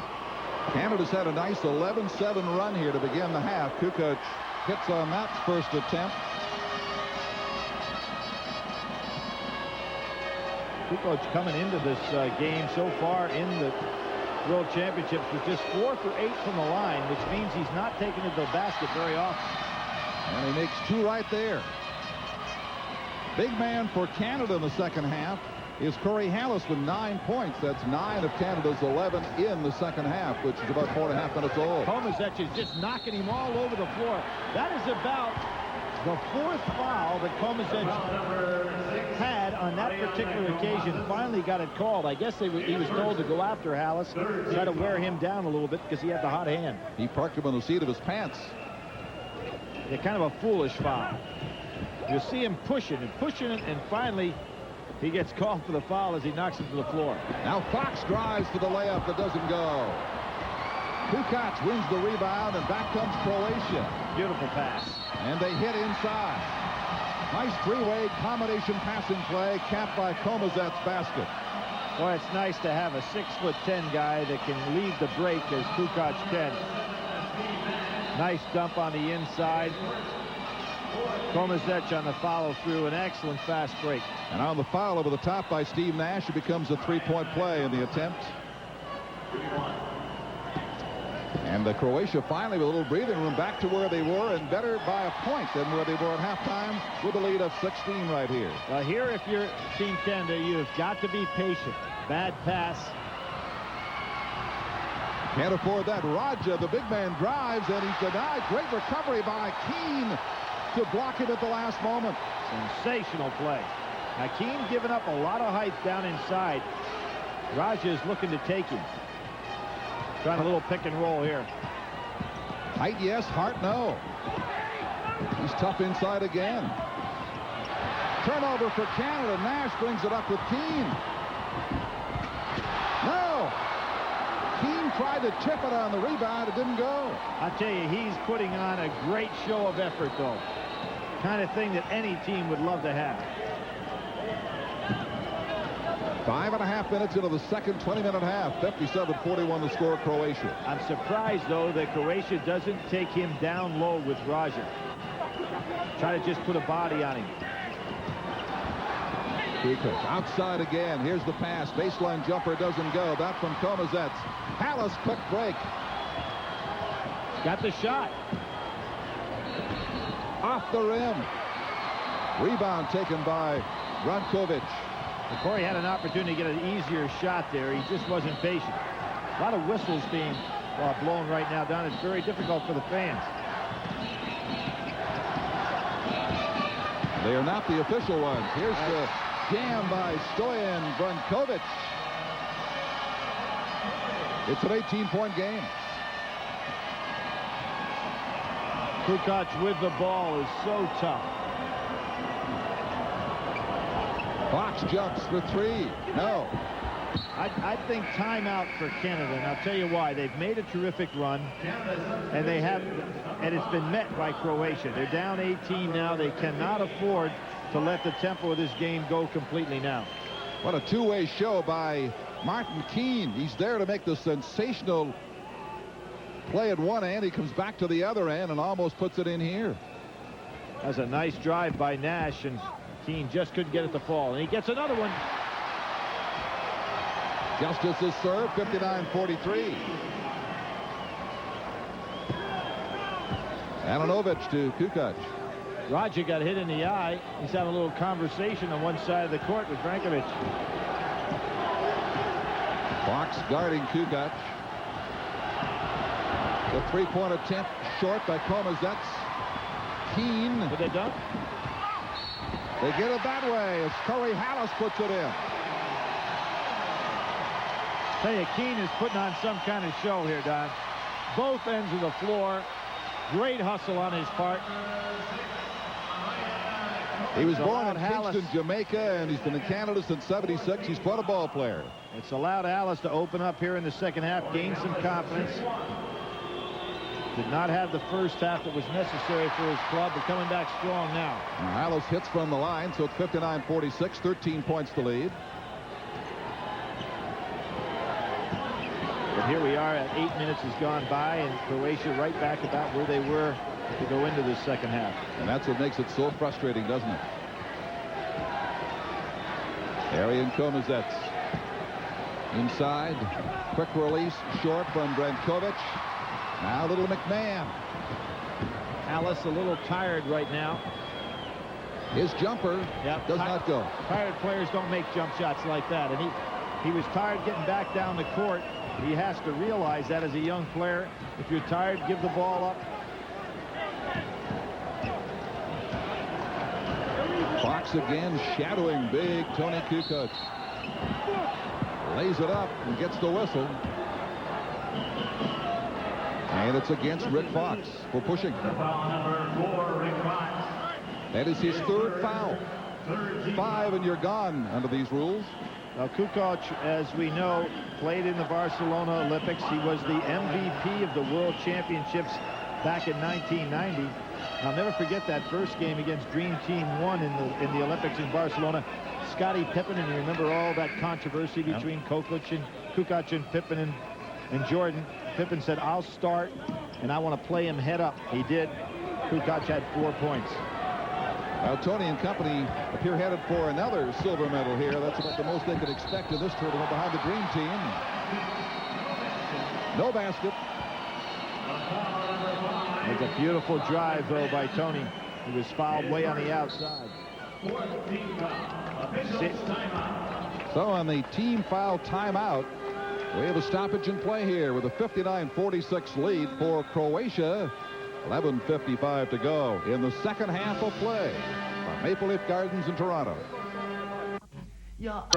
Canada's had a nice 11-7 run here to begin the half. Kukoc hits on that first attempt. Kukoc coming into this game so far in the World Championships with just 4 for 8 from the line, which means he's not taking it to the basket very often. And he makes 2 right there. Big man for Canada in the second half is Corey Hallis with 9 points. That's 9 of Canada's 11 in the second half, which is about 4.5 minutes old. Komazec is just knocking him all over the floor. That is about the 4th foul that Komazec had on that particular occasion. Finally got it called. I guess he was told to go after Hallis, try to wear him down a little bit because he had the hot hand. He parked him on the seat of his pants. Yeah, kind of a foolish foul. You see him pushing and pushing it, and finally he gets called for the foul as he knocks him to the floor. Now Fox drives for the layup that doesn't go. Kukoc wins the rebound, and back comes Croatia. Beautiful pass. And they hit inside. Nice 3-way combination passing play, capped by Komazec's basket. Boy, it's nice to have a 6'10" guy that can lead the break as Kukoc can. Nice dump on the inside. Komazec on the follow-through, an excellent fast break. And on the foul over the top by Steve Nash, it becomes a 3-point play in the attempt. And Croatia finally with a little breathing room, back to where they were, and better by a point than where they were at halftime, with a lead of 16 right here. Well, here, if you're Team Canada, you've got to be patient. Bad pass. Can't afford that. Raja, the big man, drives, and he's denied. Great recovery by Keane to block it at the last moment. Sensational play. Now, Keane giving up a lot of height down inside. Raja is looking to take him. Trying a little pick and roll here. Height, yes. Hart, no. He's tough inside again. Turnover for Canada. Nash brings it up with Keane. No. Keane tried to chip it on the rebound. It didn't go. I tell you, he's putting on a great show of effort, though. Kind of thing that any team would love to have. 5.5 minutes into the second 20-minute half. 57-41 the score, Croatia. I'm surprised, though, that Croatia doesn't take him down low with Raja. Try to just put a body on him. Kukoc outside again. Here's the pass. Baseline jumper doesn't go. That from Komazec. Hallis, quick break. Got the shot. Off the rim. Rebound taken by Brankovic. Corey had an opportunity to get an easier shot there. He just wasn't patient. A lot of whistles being blown right now down. It's very difficult for the fans. They are not the official ones. Here's the jam by Stoyan Brankovic. It's an 18-point game. Kukoc with the ball is so tough. Fox jumps for 3. No. I think timeout for Canada, and I'll tell you why. They've made a terrific run, and it's been met by Croatia. They're down 18 now. They cannot afford to let the tempo of this game go completely now. What a two-way show by Martin Keane. He's there to make the sensational play at one end. He comes back to the other end and almost puts it in here. That's a nice drive by Nash, and Keane just couldn't get it to fall, and he gets another one. Justice's serve, 59-43. Ananovich to Kukoc. Raja got hit in the eye. He's having a little conversation on one side of the court with Brankovic. Fox guarding Kukoc. The three-point attempt short by Komazec. Keane. Did they dunk? They get it that way as Corey Hallis puts it in. Tell you, Keane is putting on some kind of show here, Don. Both ends of the floor. Great hustle on his part. He was born in Kingston, Jamaica, and he's been in Canada since '76. He's quite a ball player. It's allowed Hallis to open up here in the second half, gain some confidence. Did not have the first half that was necessary for his club, but coming back strong now. And Hallis hits from the line, so it's 59-46, 13 points to lead. But here we are at 8 minutes has gone by, and Croatia right back about where they were to go into the second half. And that's what makes it so frustrating, doesn't it? Arian Komazets inside. Quick release, short from Brankovic. Now little McMahon. Alice a little tired right now. His jumper does not go. Tired players don't make jump shots like that, and he was tired getting back down the court. He has to realize that as a young player. If you're tired, give the ball up. Fox again shadowing big Tony Kukoc. Lays it up and gets the whistle. And it's against Rick Fox for pushing. Foul number 4, Rick Fox. That is his third foul. 5 and you're gone under these rules. Now, Kukoc, as we know, played in the Barcelona Olympics. He was the MVP of the World Championships back in 1990. I'll never forget that first game against Dream Team 1 in the Olympics in Barcelona. Scottie Pippen, and you remember all that controversy between Kukoc and Pippen and Jordan. Pippen said, "I'll start, and I want to play him head up." He did. Kukoc had 4 points. Well, Tony and company appear headed for another silver medal here. That's about the most they could expect in this tournament behind the Dream Team. No basket. It's a beautiful drive, though, by Tony. He was fouled way on the outside. So on the team foul timeout, we have a stoppage in play here with a 59-46 lead for Croatia. 11:55 to go in the second half of play from Maple Leaf Gardens in Toronto.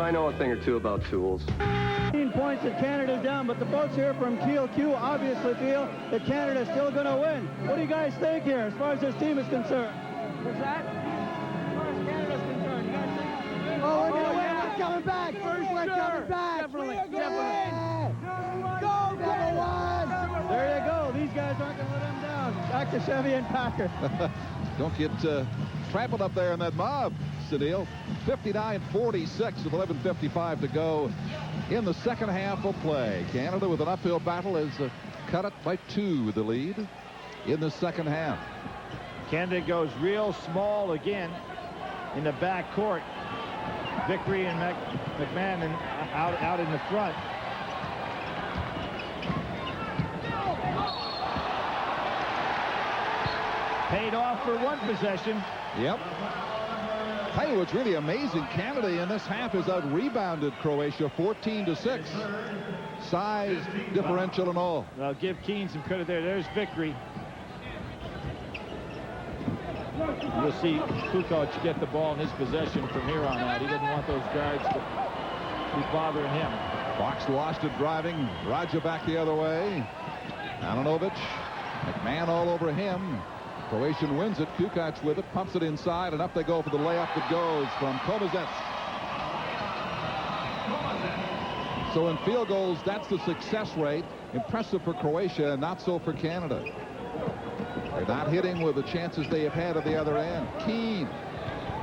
I know a thing or two about tools. 15 points that Canada's down, but the folks here from TLQ obviously feel that Canada's still going to win. What do you guys think here as far as this team is concerned? What's that? As far as Canada's concerned, you guys think? Oh, we're going to win. We're coming back. First, we're coming back. Definitely. Go, number 1. There you go. These guys aren't going to let them down. Back to Chevy and Packer. Don't get trampled up there in that mob, Sunil. 59-46 with 11:55 to go in the second half of play. Canada with an uphill battle has cut it by 2 with the lead in the second half. Canada goes real small again in the back court. Vickery and McMahon out in the front. Paid off for one possession. Yep. Tell you what's really amazing, Canada in this half has out-rebounded Croatia 14-6. Size, differential, and all. I'll give Keane some credit there. There's Vickery. You'll see Kukoc get the ball in his possession from here on out. He doesn't want those guards to be bothering him. Fox lost it driving. Raja back the other way. Ananovich. McMahon all over him. Croatian wins it. Kukoc with it. Pumps it inside. And up they go for the layup that goes from Komazets. So in field goals, that's the success rate. Impressive for Croatia, not so for Canada. They're not hitting with the chances they have had at the other end. Keane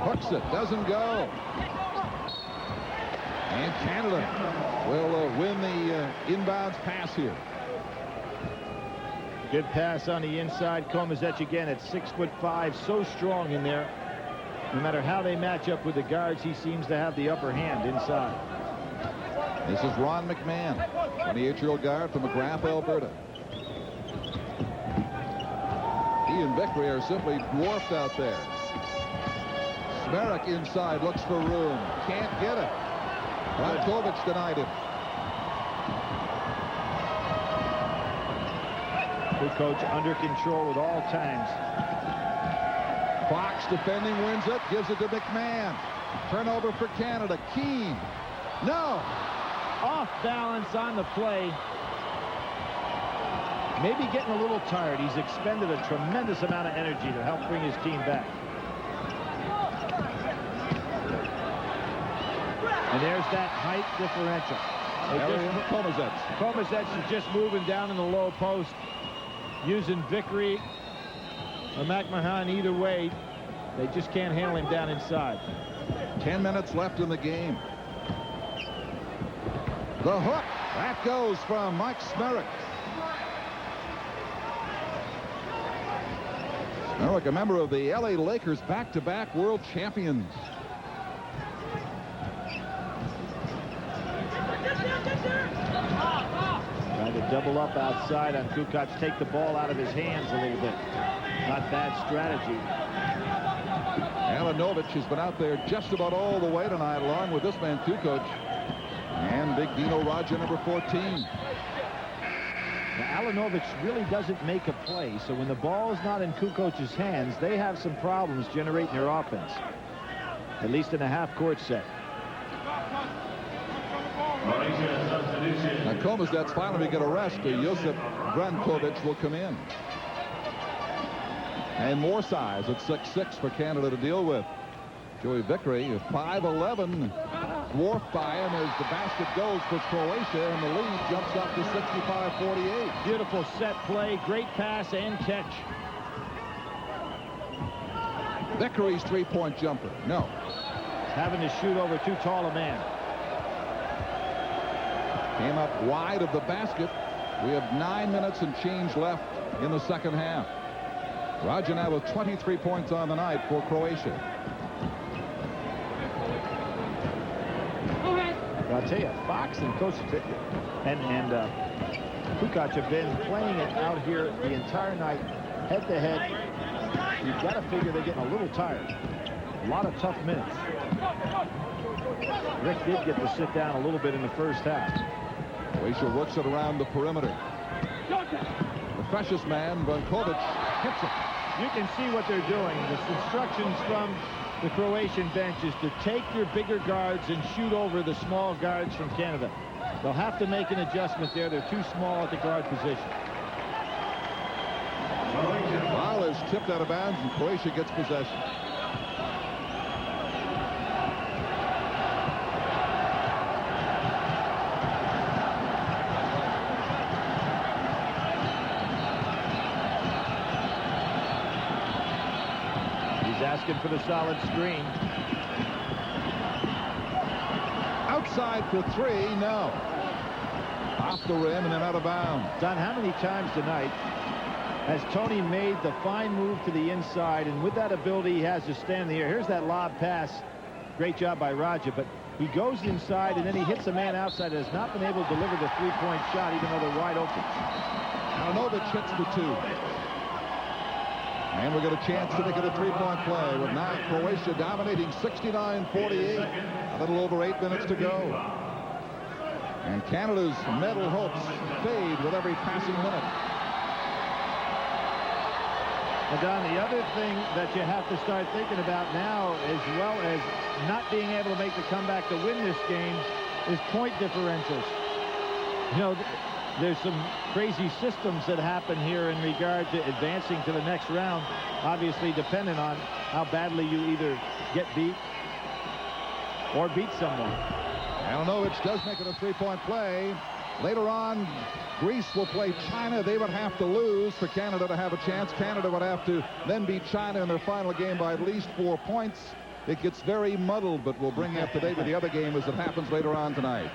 hooks it, doesn't go. And Canada will win the inbounds pass here. Good pass on the inside. Komazec again at 6'5", so strong in there. No matter how they match up with the guards, he seems to have the upper hand inside. This is Ron McMahon, 28-year-old guard from McGrath, Alberta. He and Vickery are simply dwarfed out there. Smerik inside, looks for room. Can't get it. Brankovic denied him. Good coach under control at all times. Fox defending, wins it, gives it to McMahon. Turnover for Canada. Keane. No. Off balance on the play. Maybe getting a little tired. He's expended a tremendous amount of energy to help bring his team back. And there's that height differential. Komazec is just moving down in the low post, using Vickery or McMahon either way. They just can't handle him down inside. 10 minutes left in the game. The hook. That goes from Mike Smerik. Smerik, a member of the LA Lakers, back-to-back world champions. Double up outside on Kukoc. Take the ball out of his hands a little bit. Not bad strategy. Alanovic has been out there just about all the way tonight, along with this man, Kukoc. And big Dino Raja, number 14. Now, Alanovic really doesn't make a play, so when the ball is not in Kukoc's hands, they have some problems generating their offense, at least in a half-court set. Now, Komazets finally get a rest. Josip Brankovic will come in. And more size at 6'6" for Canada to deal with. Joey Vickery, 5'11", dwarfed by him as the basket goes for Croatia, and the lead jumps up to 65-48. Beautiful set play, great pass and catch. Vickery's three-point jumper. No. Having to shoot over too tall a man. Came up wide of the basket. We have 9 minutes and change left in the second half. Raja now with 23 points on the night for Croatia. I'll tell you, Fox and Coach and Kukoc have been playing it out here the entire night, head-to-head. You've got to figure they're getting a little tired. A lot of tough minutes. Rick did get to sit down a little bit in the first half. Croatia works it around the perimeter. The freshest man, Brankovic, hits it. You can see what they're doing. The instructions from the Croatian bench is to take your bigger guards and shoot over the small guards from Canada. They'll have to make an adjustment there. They're too small at the guard position. Ball is tipped out of bounds, and Croatia gets possession. Asking for the solid screen. Outside for three, no. Off the rim and then out of bounds. Don, how many times tonight has Tony made the fine move to the inside, and with that ability he has to stand in the air? Here's that lob pass. Great job by Raja, but he goes inside and then he hits a man outside and has not been able to deliver the three-point shot even though they're wide open. Alanovic hits the two. And we get a chance to make it a three-point play with now Croatia dominating 69-48. A little over 8 minutes to go. And Canada's medal hopes fade with every passing minute. Now, Don, the other thing that you have to start thinking about now, as well as not being able to make the comeback to win this game, is point differentials. You know, there's some crazy systems that happen here in regard to advancing to the next round, obviously dependent on how badly you either get beat or beat someone. Alanovic does make it a three-point play. Later on, Greece will play China. They would have to lose for Canada to have a chance. Canada would have to then beat China in their final game by at least 4 points. It gets very muddled, but we'll bring you up to date with the other game as it happens later on tonight.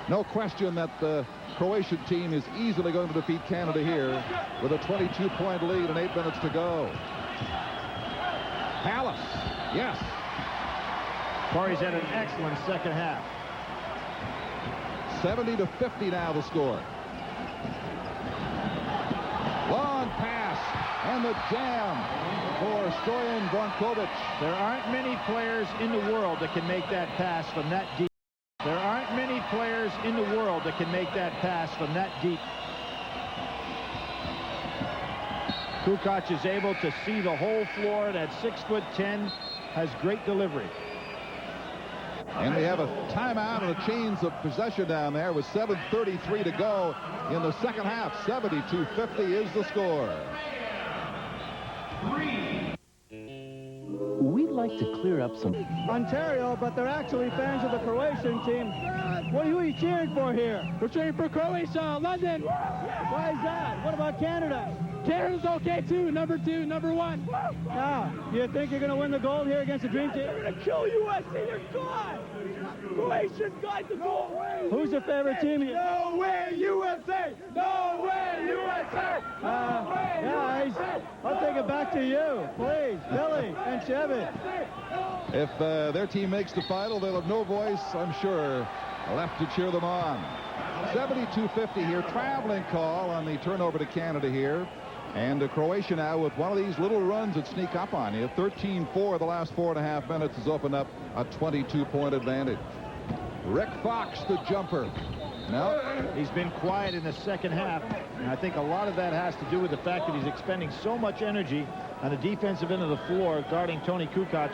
No question that the Croatian team is easily going to defeat Canada here with a 22-point lead and 8 minutes to go. Palace, yes. Corey's had an excellent second half. 70-50 now the score. Long pass and the jam for Stoyan Brankovic. There aren't many players in the world that can make that pass from that deep. There aren't many players in the world that can make that pass from that deep. Kukoc is able to see the whole floor. At 6'10", has great delivery. And we have a timeout and a change of possession down there with 7:33 to go in the second half. 72-50 is the score. We'd like to clear up some... Ontario, but they're actually fans of the Croatian team. What are you cheering for here? We're cheering for Croatia, London. Why is that? What about Canada? Canada's okay too. Number 2, number 1. Now, do you think you're going to win the gold here against the Dream Team? They're going to kill USA. They're gone. Croatia's got the gold. Who's your favorite team here? No way, USA. No way, USA. No way, guys, USA. I'll take it back to you. Please, Billy and Chevy. If their team makes the final, they'll have no voice, I'm sure, left to cheer them on. 72-50 here. Traveling call on the turnover to Canada here. And Croatia now with one of these little runs that sneak up on you. 13-4 the last 4.5 minutes has opened up a 22-point advantage. Rick Fox, the jumper. No, he's been quiet in the second half, and I think a lot of that has to do with the fact that he's expending so much energy on the defensive end of the floor guarding Tony Kukoc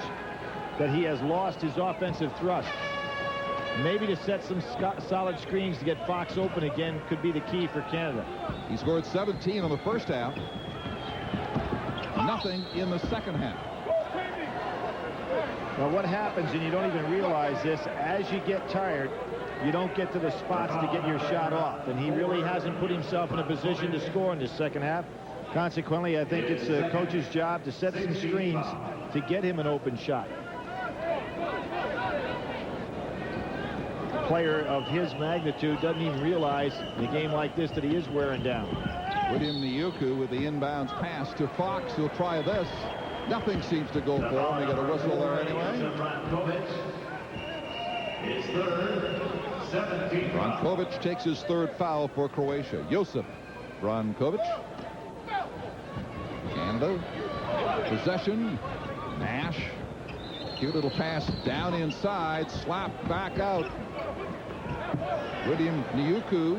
that he has lost his offensive thrust. Maybe to set some solid screens to get Fox open again could be the key for Canada. He scored 17 in the first half. Nothing in the second half. Well, what happens, and you don't even realize this, as you get tired, you don't get to the spots to get your shot off. And he really hasn't put himself in a position to score in the second half. Consequently, I think it's the coach's job to set some screens to get him an open shot. A player of his magnitude doesn't even realize in a game like this that he is wearing down. William Niuku with the inbounds pass to Fox. He'll try this. Nothing seems to go for him. They got a whistle there anyway. His third, 17. Brankovic takes his third foul for Croatia. Josip Brankovic. Canada. Possession. Nash. Cute little pass down inside. Slap back out. William Niuku.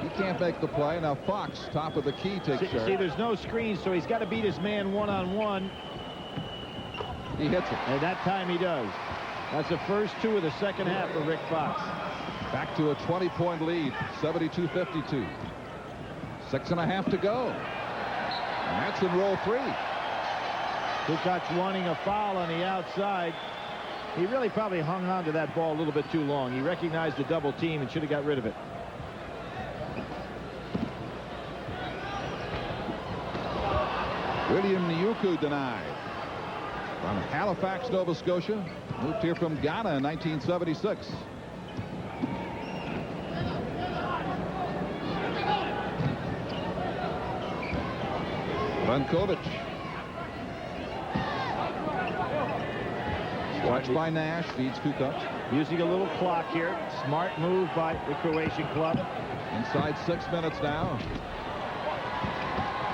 He can't make the play. Now Fox, top of the key, takes shot. See, there's no screen, so he's got to beat his man one-on-one. He hits it. And that time he does. That's the first two of the second half for Rick Fox. Back to a 20-point lead, 72-52. 6.5 to go. And that's in roll 3. Kukoc wanting a foul on the outside. He really probably hung on to that ball a little bit too long. He recognized the double team and should have got rid of it. William Niuku denied. From Halifax, Nova Scotia. Moved here from Ghana in 1976. Brankovic. Watched by Nash, feeds Kukoc. Using a little clock here. Smart move by the Croatian club. Inside 6 minutes now.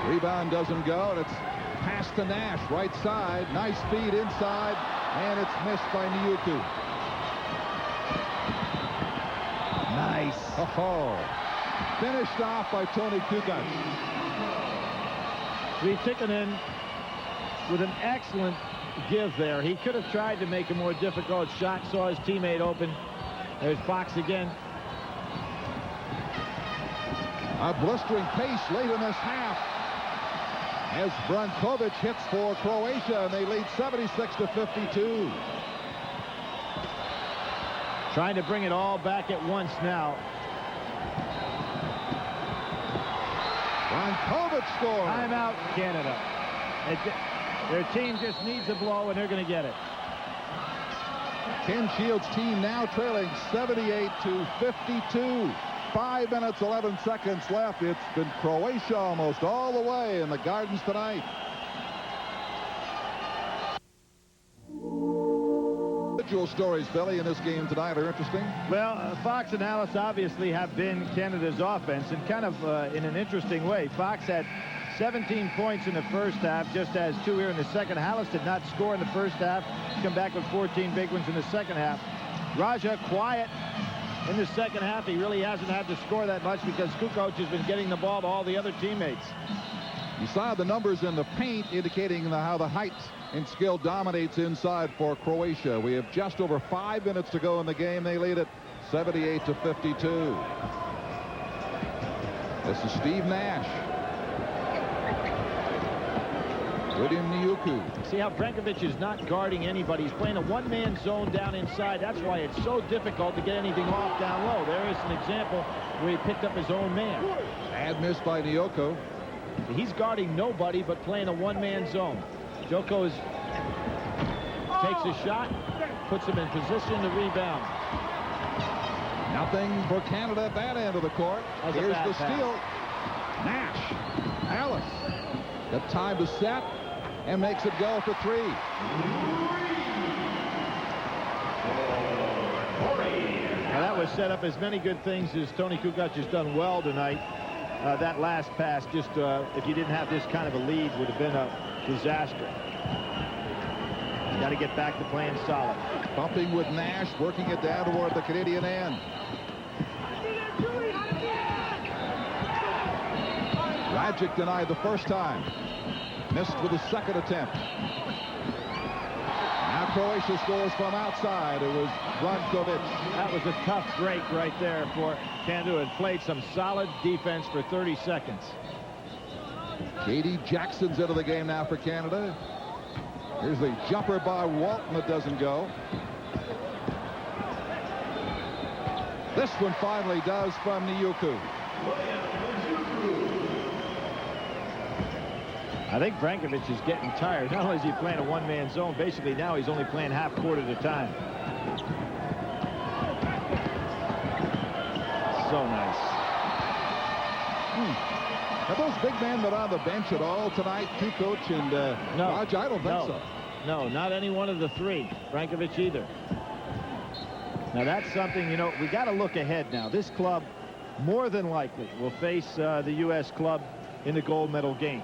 Rebound doesn't go, and it's pass to Nash, right side. Nice feed inside, and it's missed by Niuku. Nice. Oh, finished off by Tony Kukoc. Tikkanen with an excellent give there. He could have tried to make a more difficult shot, saw his teammate open. There's Fox again. A blistering pace late in this half as Brankovic hits for Croatia, and they lead 76-52. Trying to bring it all back at once now. Brankovic scores. Timeout, Canada. Their team just needs a blow, and they're going to get it. Ken Shields' team now trailing 78-52. 5 minutes, 11 seconds left. It's been Croatia almost all the way in the Gardens tonight. Individual stories, Billy, in this game tonight are interesting. Well, Fox and Alice obviously have been Canada's offense, and kind of in an interesting way. Fox had 17 points in the first half, just as 2 here in the second. Hallis did not score in the first half. Come back with 14 big ones in the second half. Raja quiet in the second half. He really hasn't had to score that much because Kukoc has been getting the ball to all the other teammates. You saw the numbers in the paint indicating how the height and skill dominates inside for Croatia. We have just over 5 minutes to go in the game. They lead it 78-52. This is Steve Nash. William Niuku. See how Brankovic is not guarding anybody. He's playing a one-man zone down inside. That's why it's so difficult to get anything off down low. There is an example where he picked up his own man. Bad miss by Niuku. He's guarding nobody but playing a one-man zone. Joko takes a shot, puts him in position to rebound. Nothing for Canada at that end of the court. Here's the steal. Nash. Alice. Got time to set and makes it go for 3. Now, that was set up as many good things as Tony Kukoc has done well tonight. That last pass, just if you didn't have this kind of a lead, would have been a disaster. Got to get back to playing solid. Bumping with Nash, working it down toward the Canadian end. Rajic denied the first time. Missed with the second attempt. Now Croatia scores from outside. It was Brankovic. That was a tough break right there for Canada, who had played some solid defense for 30 seconds. Katie Jackson's into the game now for Canada. Here's the jumper by Walton that doesn't go. This one finally does from Niuku. I think Brankovic is getting tired. Not only is he playing a one-man zone, basically now he's only playing half court at a time. So nice. Have those big men been on the bench at all tonight, Kukoc and Raj? I don't think so. No, not any one of the three. Brankovic either. Now that's something, you know, we got to look ahead now. This club more than likely will face the U.S. club in the gold medal game.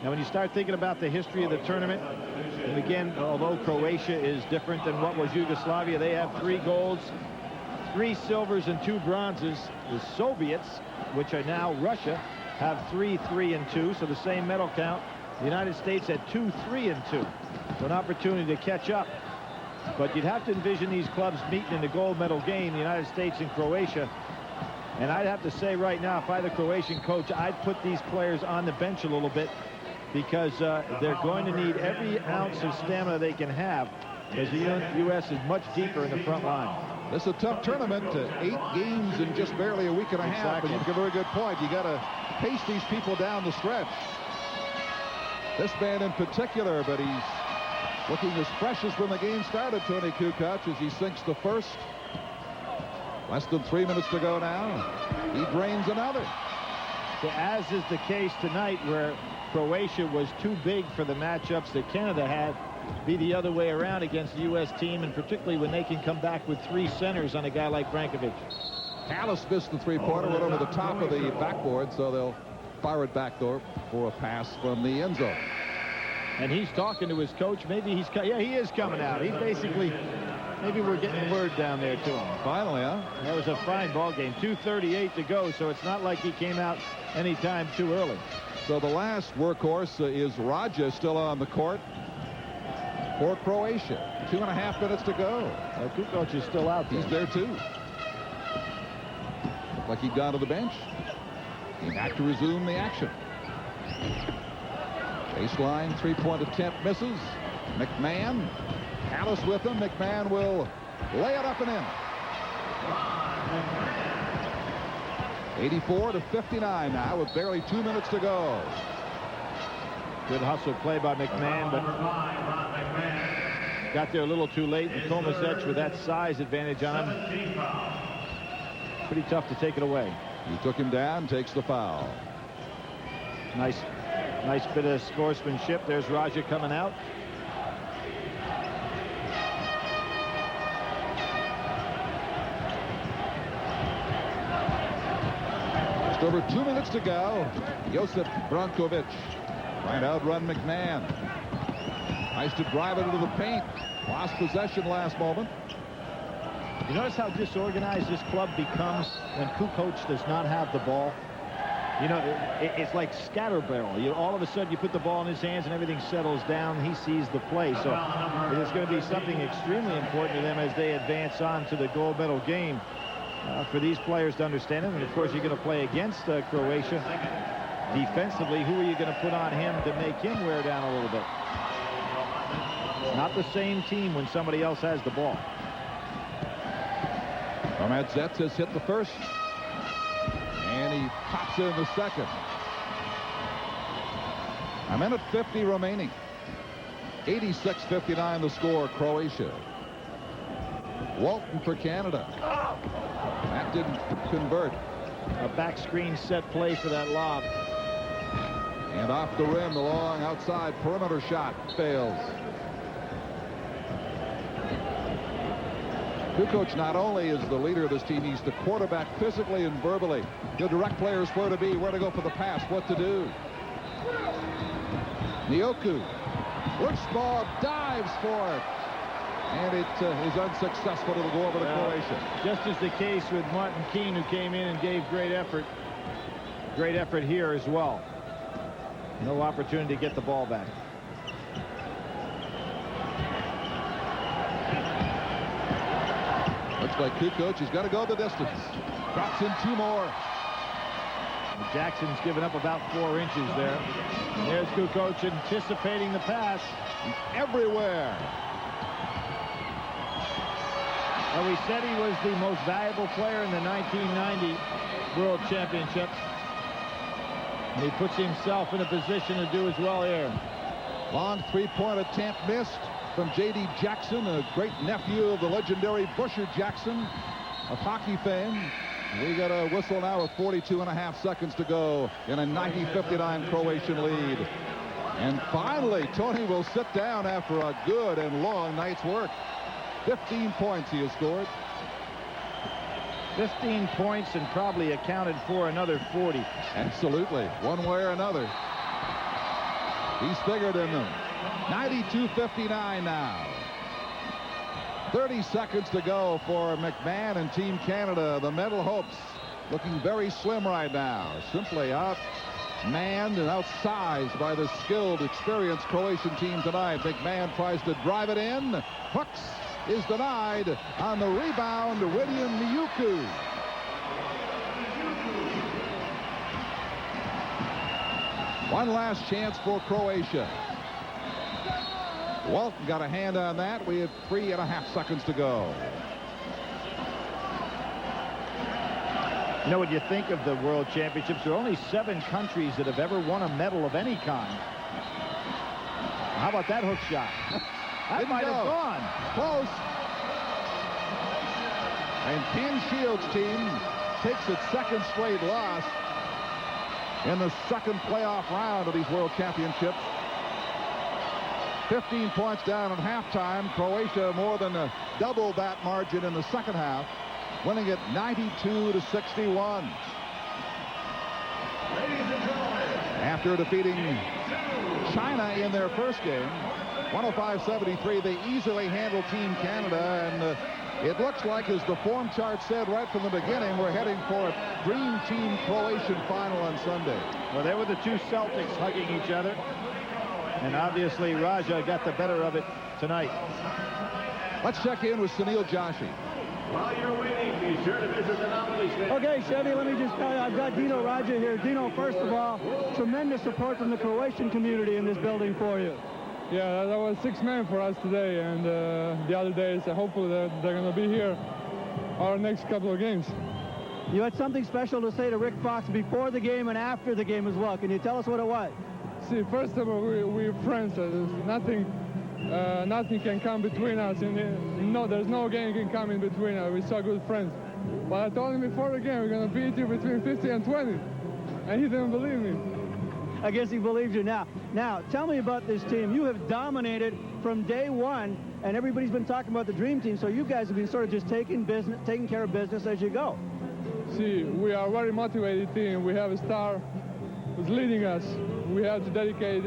Now, when you start thinking about the history of the tournament, and again, although Croatia is different than what was Yugoslavia, they have 3 golds, 3 silvers, and 2 bronzes. The Soviets, which are now Russia, have 3, 3, and 2, so the same medal count. The United States had 2, 3, and 2. So an opportunity to catch up. But you'd have to envision these clubs meeting in the gold medal game, the United States and Croatia. And I'd have to say right now, if I were the Croatian coach, I'd put these players on the bench a little bit, because they're going to need every ounce of stamina they can have, as the U.S. is much deeper in the front line. This is a tough tournament. 8 games in just barely a week and a half. And you make a very good point. You got to pace these people down the stretch. This man in particular, but he's looking as fresh as when the game started, Tony Kukoc, as he sinks the first. Less than 3 minutes to go now. He drains another. So as is the case tonight, where Croatia was too big for the matchups that Canada had, be the other way around against the U.S. team, and particularly when they can come back with 3 centers on a guy like Brankovic. Callis missed the three-pointer, went over the top of the backboard, so they'll fire it back door for a pass from the end zone. And he's talking to his coach. Maybe he's he is coming out. He's basically, maybe we're getting word down there to him. Finally, huh? That was a fine ball game. 2:38 to go, so it's not like he came out anytime too early. So the last workhorse is Raja, still on the court for Croatia. 2.5 minutes to go. Kukoc is still out there. He's there too. Looked like he'd gone to the bench. Came back to resume the action. Baseline, 3-point attempt misses. McMahon, Callis with him. McMahon will lay it up and in. 84-59 now with barely 2 minutes to go. Good hustle play by McMahon, but got there a little too late. And Tomasec with that size advantage on him. Pretty tough to take it away. He took him down, takes the foul. Nice bit of sportsmanship. There's Raja coming out. Just over 2 minutes to go. Josip Brankovic trying to outrun McMahon. Nice to drive it into the paint. Lost possession last moment. You notice how disorganized this club becomes when Kukoc does not have the ball? You know, it's like scatterbarrel. All of a sudden you put the ball in his hands and everything settles down. He sees the play. So it is going to be something extremely important to them as they advance on to the gold medal game. For these players to understand it. And of course you're going to play against Croatia. Defensively, who are you going to put on him to make him wear down a little bit? Not the same team when somebody else has the ball. Tomasec has hit the first. And he pops in the second. A minute 50 remaining. 86-59 the score, Croatia. Walton for Canada. That didn't convert. A back screen set play for that lob. And off the rim, the long outside perimeter shot fails. Kukoc not only is the leader of this team, he's the quarterback physically and verbally. He'll direct players where to be, where to go for the pass, what to do. Nioku, loose ball, dives for it. And it is unsuccessful. It'll go over to Croatia. Just as the case with Martin Keane, who came in and gave great effort. Great effort here as well. No opportunity to get the ball back. Looks like Kukoc has got to go the distance. Drops in 2 more. Jackson's given up about 4 inches there. There's Kukoc anticipating the pass. He's everywhere. Well, we said he was the most valuable player in the 1990 World Championships. And he puts himself in a position to do as well here. Long 3-point attempt missed from J.D. Jackson, a great nephew of the legendary Busher Jackson of hockey fame. We got a whistle now with 42.5 seconds to go in a 90-59 Croatian lead. And finally, Tony will sit down after a good and long night's work. 15 points he has scored. 15 points and probably accounted for another 40. Absolutely, one way or another. He's figured in them. 92-59 now. 30 seconds to go for McMahon and Team Canada. The medal hopes looking very slim right now. Simply outmanned and outsized by the skilled, experienced Croatian team tonight. McMahon tries to drive it in. Hooks is denied. On the rebound, William Nioku. One last chance for Croatia. Walton got a hand on that. We have 3.5 seconds to go. You know, when you think of the World Championships, there are only 7 countries that have ever won a medal of any kind. How about that hook shot? That might have gone. Close. And Ken Shields' team takes its 2nd straight loss in the 2nd playoff round of these World Championships. 15 points down at halftime. Croatia more than doubled that margin in the 2nd half, winning it 92-61. After defeating China in their first game, 105-73, they easily handled Team Canada, and it looks like, as the form chart said right from the beginning, we're heading for a Dream Team Croatian final on Sunday. Well, there were the 2 Celtics hugging each other, and obviously Raja got the better of it tonight. Let's check in with Sunil Joshi. While you're waiting, be sure to visit the novelty stand. Okay, Chevy, let me just tell you, I've got Dino Raja here. Dino, first of all, tremendous support from the Croatian community in this building for you. Yeah, that was 6 men for us today, and the other days, hopefully they're going to be here our next couple of games. You had something special to say to Rick Fox before the game and after the game as well. Can you tell us what it was? See, first of all, we're friends. Nothing can come between us. And no, there's no game can come in between us. We're so good friends. But I told him before the game, we're going to beat you between 50 and 20. And he didn't believe me. I guess he believes you now. Now, tell me about this team. You have dominated from day one, and everybody's been talking about the Dream Team, so you guys have been sort of just taking care of business as you go. See, we are a very motivated team. We have a star who's leading us. We have to dedicate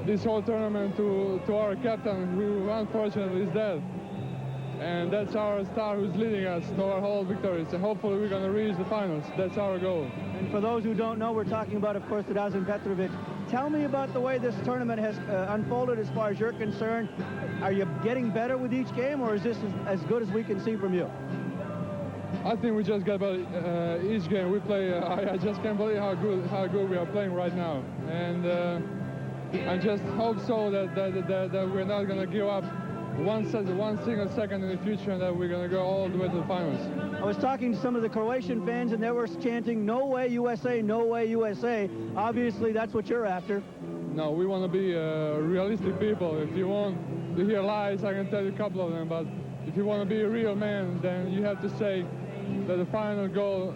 this whole tournament to our captain, who unfortunately is dead. And that's our star who's leading us to our whole victories. And hopefully we're going to reach the finals. That's our goal. And for those who don't know, we're talking about, of course, Drazen Petrovic. Tell me about the way this tournament has unfolded as far as you're concerned. Are you getting better with each game, or is this as good as we can see from you? I think we just got better each game we play. I just can't believe how good we are playing right now. And I just hope so that we're not going to give up one single second in the future, and that we're going to go all the way to the finals. I was talking to some of the Croatian fans, and they were chanting, "No way USA, no way USA." Obviously, that's what you're after. No, we want to be realistic people. If you want to hear lies, I can tell you a couple of them. But if you want to be a real man, then you have to say that the final goal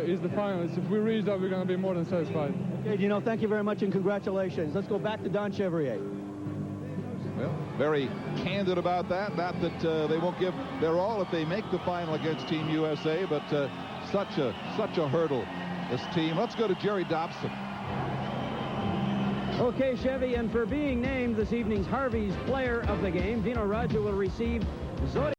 is the finals. If we reach that, we're going to be more than satisfied. Okay, Dino, thank you very much, and congratulations. Let's go back to Don Chevrier. Well, very candid about that. Not that they won't give their all if they make the final against Team USA, but such a hurdle, this team. Let's go to Jerry Dobson. Okay, Chevy, and for being named this evening's Harvey's Player of the Game, Dino Radja will receive Zodi.